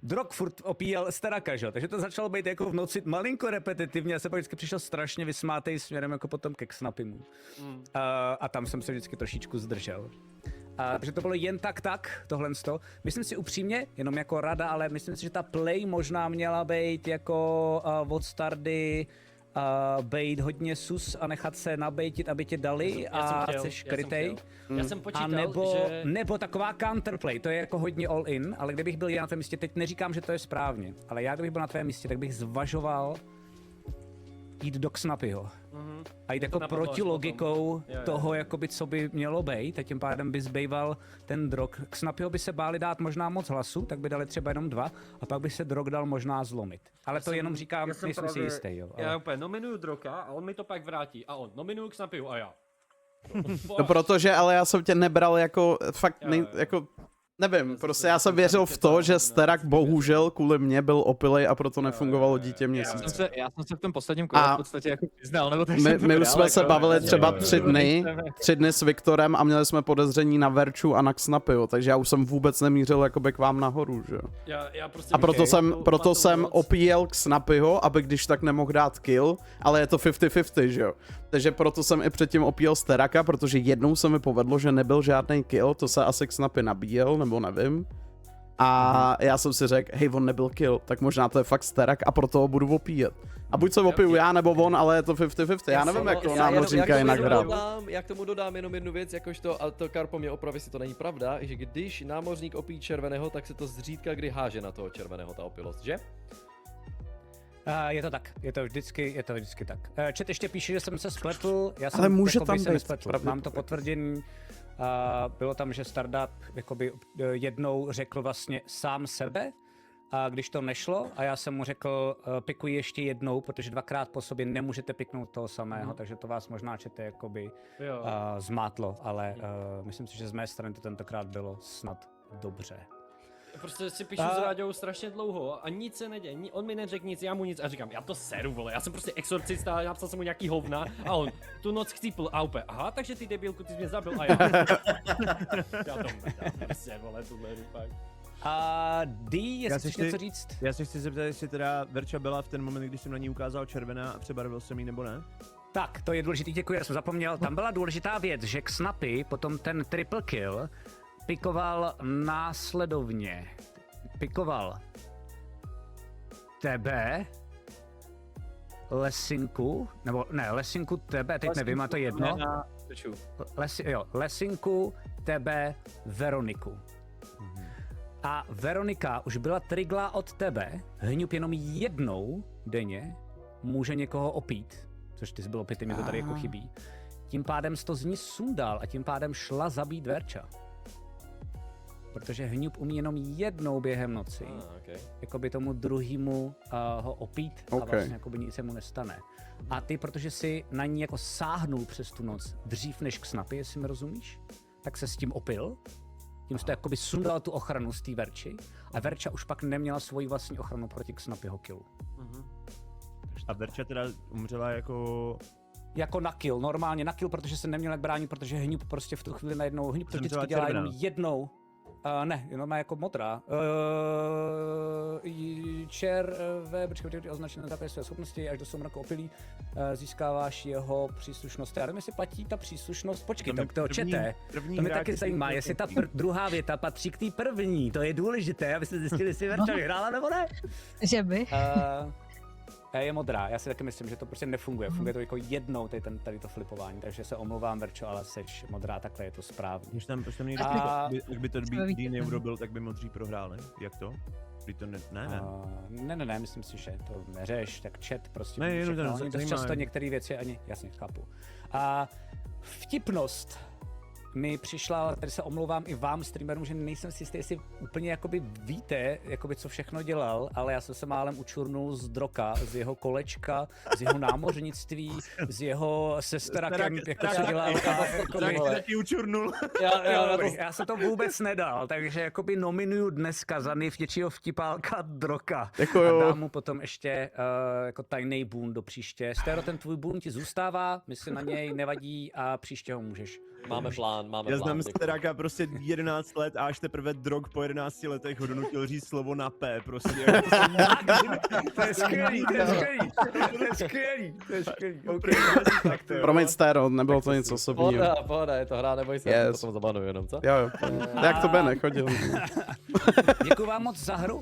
Drog furt opíjel Steraka, že? Takže to začalo být jako v noci malinko repetitivně, já jsem pak vždycky přišel strašně vysmátej směrem jako potom ke Xnapymu. A tam jsem se vždycky trošičku zdržel. Takže to bylo jen tak, tohle. Myslím si upřímně, jenom jako rada, ale myslím si, že ta play možná měla být jako od Stardy bejt hodně sus a nechat se nabejtit, aby tě dali a seš krytej. Já jsem počítal, nebo taková counterplay, to je jako hodně all in, ale kdybych byl já na tvém místě, teď neříkám, že to je správně, ale já kdybych byl na tvém místě, tak bych zvažoval jít do Xnapyho. A jít jako proti logikou toho, jakoby, co by mělo být, a tím pádem by zbýval ten Drog. Xnapyho by se báli dát možná moc hlasu, tak by dali třeba jenom 2, a pak by se Drog dal možná zlomit. Ale to jenom říkám, nejsem si jistý. Jo, já úplně nominuju Droga a on mi to pak vrátí. A on nominuju Xnapyho a já. No protože, ale já jsem tě nebral jako fakt, jako nevím, prostě já jsem věřil v to, že Sterak bohužel kvůli mě byl opilej a proto nefungovalo dítě měsíc. Já jsem se v tom posledním kole v podstatě jako přiznal, nebo tak my už jsme se bavili třeba 3 dny s Viktorem a měli jsme podezření na Verču a na Xnapyho, takže já už jsem vůbec nemířil jakoby k vám nahoru, že jo. A proto jsem opíjel Xnapyho, aby když tak nemohl dát kill, ale je to 50-50, že jo. Takže proto jsem i předtím opíjel Steraka, protože jednou se mi povedlo, že nebyl žádný kill, to se asi Xnapy nabíjel, nebo nevím. A já jsem si řekl, hej, on nebyl kill, tak možná to je fakt Sterak a proto ho budu opíjet. A buď se opiju já nebo on, ale je to 50-50, já nevím, jak to námořníka jinak hrát. Já k tomu dodám jenom jednu věc, jakožto, a to Karpo mě opraví, jestli to není pravda, že když námořník opíjí červeného, tak se to zřídka kdy háže na toho červeného, ta opilost, že? Je to tak, je to vždycky tak. Chat ještě píše, že jsem se spletl, já jsem ale může tam být, mám to potvrdění. Bylo tam, že Startup jakoby jednou řekl vlastně sám sebe, a když to nešlo, a já jsem mu řekl, pikuj ještě jednou, protože 2krát po sobě nemůžete piknout toho samého, takže to vás možná čete jakoby zmátlo, ale myslím si, že z mé strany to tentokrát bylo snad dobře. Prostě si píšu s Ráďou strašně dlouho a nic se neděje, on mi neřekl nic, já mu nic a říkám, já to seru, vole, já jsem prostě exorcista, napsal jsem mu nějaký hovna a on tu noc chcípl a úplně, aha, takže ty debilku, ty jsi mě zabil a já to nedám, prostě, vole, tuhle fakt. A jestli chceš něco říct? Já si chci zeptat, jestli teda Verča byla v ten moment, když jsem na ní ukázal červená a přebarvil jsem jí nebo ne? Tak, to je důležitý, děkuji, já jsem zapomněl, tam byla důležitá věc, že Xnapy potom ten triple kill pikoval následovně. Pikoval tebe, Lesinku, nebo ne, Lesinku, tebe, teď nevím, a to jedno. Lesinku, tebe, Veroniku. A Veronika už byla triglá od tebe, Hňup jenom jednou denně může někoho opít, což ty jsi byl opět, mě to tady jako chybí. Tím pádem jsi to z ní sundal a tím pádem šla zabít Verča. Protože Hňup umí jenom jednou během noci, jakoby tomu druhýmu ho opít a vlastně jakoby nic se mu nestane. A ty, protože si na ní jako sáhnul přes tu noc dřív než Xnapy, jestli mi rozumíš, tak se s tím opil, tím jsi to jakoby sundal tu ochranu z té Verči a Verča už pak neměla svoji vlastní ochranu proti Xnapyho killu. A Verča teda umřela jako na kill, normálně na kill, protože se neměl jak bránit, protože Hňup prostě v tu chvíli najednou, Hňup to vždycky dělá jenom jednou. Ne, jenom má jako modrá. Počkej, označené na základě své schopnosti, až do soumraku opilí, získáváš jeho příslušnost. Já nevím, jestli platí ta příslušnost. Počkej, to čete. To mě taky zajímá, jestli ta druhá věta patří k té první. To je důležité, abyste zjistili, jestli Verča vyhrála nebo ne. Že by? Je modrá, já si taky myslím, že to prostě nefunguje. Funguje to jako jednou tady to flipování, takže se omlouvám, Verčo, ale seš modrá, takhle je to správně. Když tam někdo jak by to neurobil, tak by modří prohráli. Jak to? To ne, myslím si, že to neřeš, tak chat prostě. Ne, jenom dost často některé věci ani, jasně, chápu. A vtipnost mi přišla, tady se omlouvám i vám, streamerům, že nejsem si jistý, jestli úplně jakoby víte, jakoby co všechno dělal, ale já jsem se málem učurnul z Droka, z jeho kolečka, z jeho námořnictví, z jeho sesterakem, jako co dělal. Taky učurnul. Já jsem to vůbec nedal, takže jakoby nominuju dneska za nejvtětšího vtipálka Droka. A dám mu potom ještě jako tajný boon do příště. Stero, ten tvůj boon ti zůstává, myslím na něj nevadí a příště ho můžeš. Máme plán. Já znám Steraka prostě 11 let a až teprve Drog po 11 letech ho donutil říct slovo na P, prostě. To je skvělý. Promiň, Stero, nebylo to nic osobního. Pohoda, je to hra, neboj se, to potom zabanuju jenom, co? Jo, jak to Bene chodil. Děkuji vám moc za hru,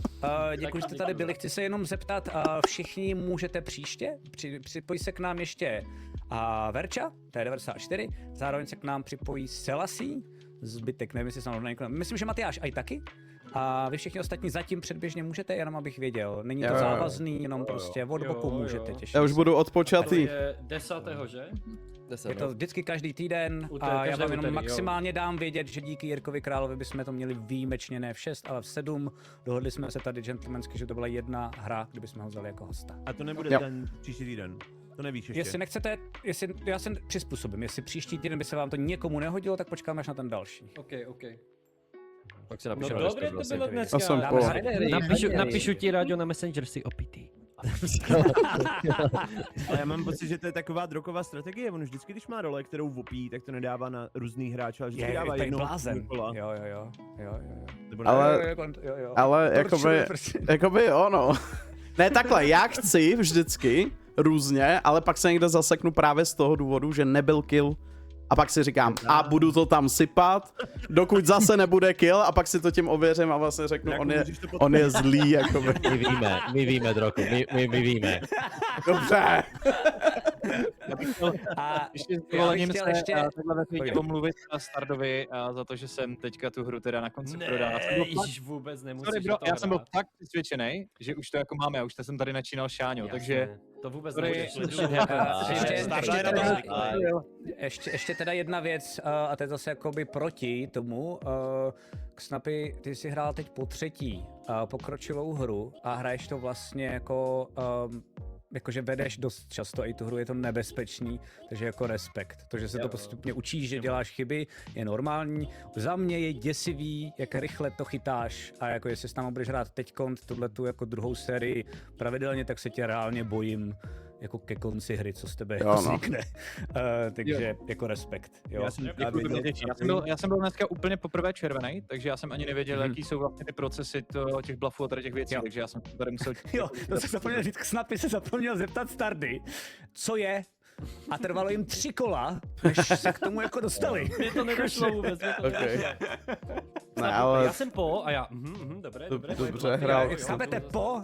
děkuji, že jste tady byli, chci se jenom zeptat, všichni můžete příště, připojí se k nám ještě Verča, to je 94, zároveň se k nám připojí Selassie, zbytek, nevím, jestli se myslím, že Matyáš aj taky. A vy všichni ostatní zatím předběžně můžete, jenom abych věděl. Není to závazný, jenom prostě od boku můžete těšit. Já už budu odpočatý. Je 10. že? Je to vždycky každý týden a já vám jenom maximálně dám vědět, že díky Jirkovi Královi bychom to měli výjimečně ne v 6, ale v 7. Dohodli jsme se tady gentlemansky, že to byla jedna hra, kdybychom ho vzali jako hosta. A to nebude ten příští týden. To nevíš ještě. Jestli nechcete, já se přizpůsobím, jestli příští týden by se vám to někomu nehodilo, tak počkáme až na ten další. OK. Pak si napíšeme. No dobře, to bylo dneska. Napíšu ti, Ráďo, na Messenger si opitý. Ale já mám pocit, že to je taková Droková strategie. On vždycky, když má role, kterou vopí, tak to nedává na různý hráče, ale vždycky dává jednou blázen. Jo. Ale jakoby ono. Ne takhle, já chci vždycky různě, ale pak se někde zaseknu právě z toho důvodu, že nebyl kill. A pak si říkám, a budu to tam sypat, dokud zase nebude kill, a pak si to tím ověřím a vlastně řeknu, on je zlý, jakoby. My víme, Droku, my víme. Dobře. A ještě s dovolením se takhle veřejně omluvit na Stardovi za to, že jsem teďka tu hru teda na konci prodal. Vůbec nemusíš. Sorry, bro, já jsem byl tak přesvědčený, že už to jako máme, já už jsem tady načínal Šáňo, takže... To vůbec Ještě teda jedna věc, a to je zase jakoby proti tomu. Snapy, ty jsi hrál teď po třetí pokročilou hru a hraješ to vlastně jako... jakože vedeš dost často i tu hru, je to nebezpečný, takže jako respekt. To, že se to postupně učíš, že děláš chyby, je normální. Za mě je děsivý, jak rychle to chytáš a jako jestli s námi budeš hrát teďkont tuhletu jako druhou sérii pravidelně, tak se tě reálně bojím jako ke konci hry, co z tebe vznikne. Takže jako respekt. Jo. Já jsem byl dneska úplně poprvé červený, takže já jsem ani nevěděl, jaký jsou vlastně ty procesy těch bluffů a tady těch věcí, takže já jsem tady musel... Jo, to se zapomněl říct, Snapy se zapomněl zeptat Stardy, co je, a trvalo jim 3 kola, než se k tomu jako dostali. Mně to nedošlo vůbec. Ne, ale... Já jsem po a já, dobré. Dobře hrál.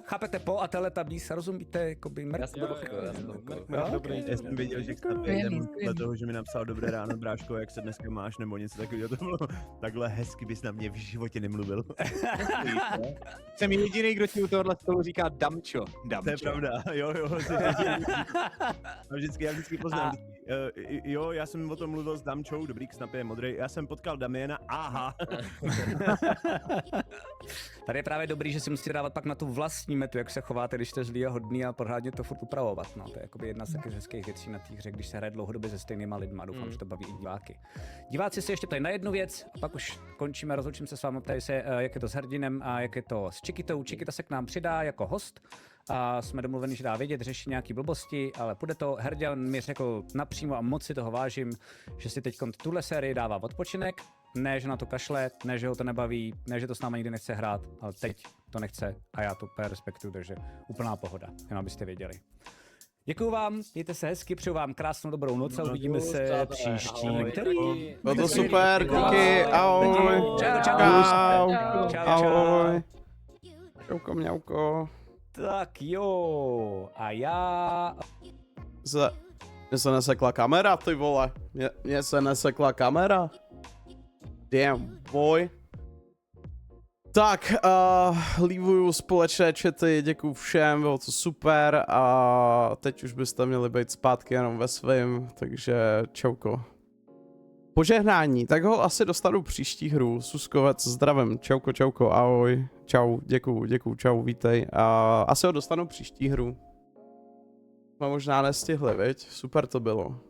Chápete po a Teletubbies, rozumíte, jakoby mrtvo. Já jsem věděl, že podle toho, že mi napsal dobré ráno, bráško, jak se dneska máš, nebo něco takového, to bylo takhle hezky, bys na mě v životě nemluvil. Jsem jediný, kdo ti u tohohle stolu říká Damčo. To je pravda, jo. Já vždycky poznám. Jo, já jsem o tom mluvil s Damčou, dobrý, Snapy je modrý. Já jsem potkal Damiena, aha. Tady je právě dobrý, že si musíte dávat pak na tu vlastní metu, jak se chováte, když jste zlý a hodný a pořádně to furt upravovat. No, to je jakoby jedna z takových hezkých věcí na té hře, když se hraje dlouhodobě se stejnýma lidma. Doufám, že to baví i diváky. Diváci se ještě ptají na jednu věc, a pak už končíme, rozloučím se s vámi, ptají se, jak je to s Hrdinem a jak je to s Chiquitou. Chiquita se k nám přidá jako host. A jsme domluveni, že dá vědět, řeší nějaký blbosti, ale půjde to. Herďan mi řekl napřímo a moc si toho vážím, že si teď tuhle sérii dává odpočinek ne, že na to kašle, ne, že ho to nebaví, ne, že to s námi nikdy nechce hrát, ale teď to nechce a já to úplně respektuju, takže úplná pohoda, jenom abyste věděli. Děkuju vám, mějte se hezky, přeju vám krásnou dobrou noc a uvidíme se příští úterý. Bylo to super, díky, ahoj. Ahoj. Čauko, mňauko. Tak jo, a já... Mně se nesekla kamera, ty vole. Mně se nesekla kamera. Damn, boy. Tak, lívuju společné chaty, děkuju všem, bylo to super a teď už byste měli být zpátky jenom ve svým, takže čauko. Požehnání, tak ho asi dostanu příští hru, Suskovec, zdravím, čauko, čauko, ahoj, čau, děkuju, čau, vítej a asi ho dostanu příští hru. Jsme možná nestihli, viď? Super to bylo.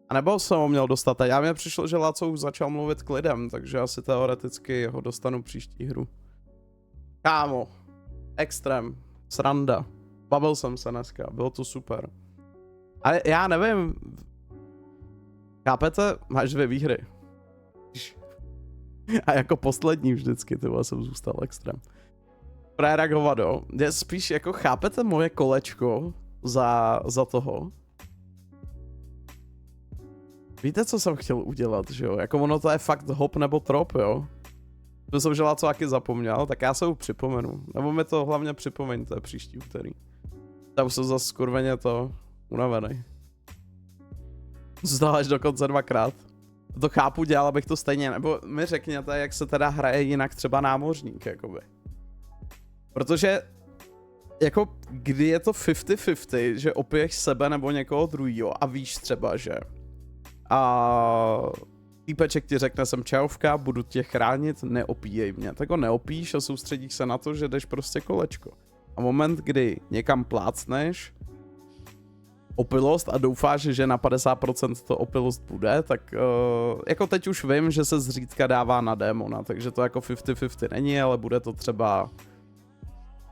A nebo jsem ho měl dostat, a já mi přišlo, že Laco už začal mluvit k lidem, takže asi teoreticky ho dostanu příští hru. Kámo, extrém, sranda, bavil jsem se dneska, bylo to super. Ale já nevím, chápete, máš 2 výhry. A jako poslední vždycky, ty jsem zůstal extrém. Frajerak hovado, je spíš jako chápete moje kolečko za toho? Víte, co jsem chtěl udělat, že jo? Jako ono to je fakt hop nebo trop, jo? To jsem žela co taky zapomněl, tak já se ho připomenu. Nebo mi to hlavně připomeňte příští úterý. Já už jsem zase skurveně to unavený. Zůstal až do konce 2krát. To chápu, dělal bych to stejně, nebo mi řekněte, jak se teda hraje jinak třeba námořník, jakoby. Protože, jako, kdy je to 50-50, že opiješ sebe nebo někoho druhýho a víš třeba, že a týpeček ti řekne, jsem čajovka, budu tě chránit, neopíjej mě. Tak ho neopíš a soustředíš se na to, že jdeš prostě kolečko. A moment, kdy někam plácneš opilost a doufáš, že na 50% to opilost bude, tak jako teď už vím, že se zřídka dává na démona, takže to jako 50-50 není, ale bude to třeba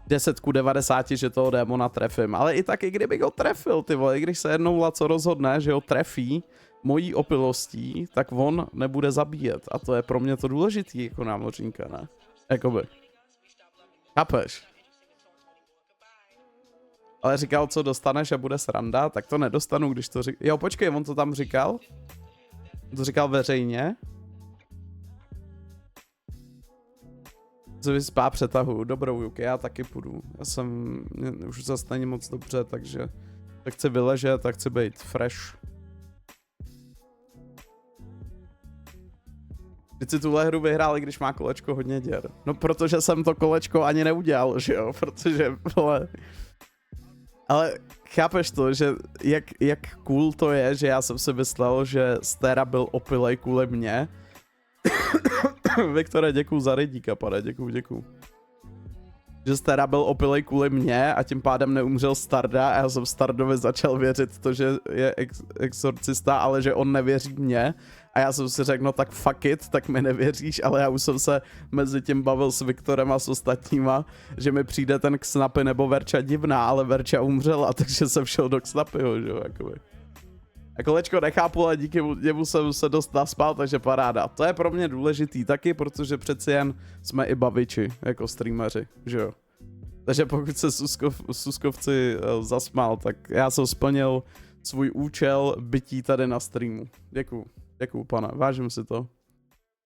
10/90, že toho démona trefím. Ale i tak, i kdybych ho trefil, ty vole, i když se jednou Laco rozhodne, že ho trefí mojí opilostí, tak on nebude zabíjet. A to je pro mě to důležitý jako námořníka, ne? Jakoby. Chápeš? Ale říkal, co dostaneš a bude sranda, tak to nedostanu, když to říkal. Jo, počkej, on to tam říkal? To říkal veřejně? Co vyspá přetahu, dobrou Juky, já taky půjdu. Já jsem, už zase není moc dobře, takže tak chci vyležet, tak chci být fresh. Teď si tuhle hru vyhrál, i když má kolečko hodně děr. No protože jsem to kolečko ani neudělal, že jo, protože, vole. Ale chápeš to, že jak cool to je, že já jsem si myslel, že Stera byl opilej kvůli mně. Viktore, děkuju za rydíka, pane, děkuju. Že Stera byl opilej kvůli mně a tím pádem neumřel Starda a já jsem Stardovi začal věřit to, že je exorcista, ale že on nevěří mně. A já jsem si řekl, no tak fuck it, tak mi nevěříš, ale já už jsem se mezi tím bavil s Viktorem a s ostatníma, že mi přijde ten Xnapy nebo Verča divná, ale Verča umřela, takže jsem šel do Xnapyho, že jo, jakoby. A kolečko nechápu, ale díky němu jsem se dost naspal, takže paráda. To je pro mě důležitý taky, protože přeci jen jsme i baviči, jako streameři, že jo. Takže pokud se Suskovci zasmál, tak já jsem splnil svůj účel bytí tady na streamu. Děkuju, pane, vážím si to.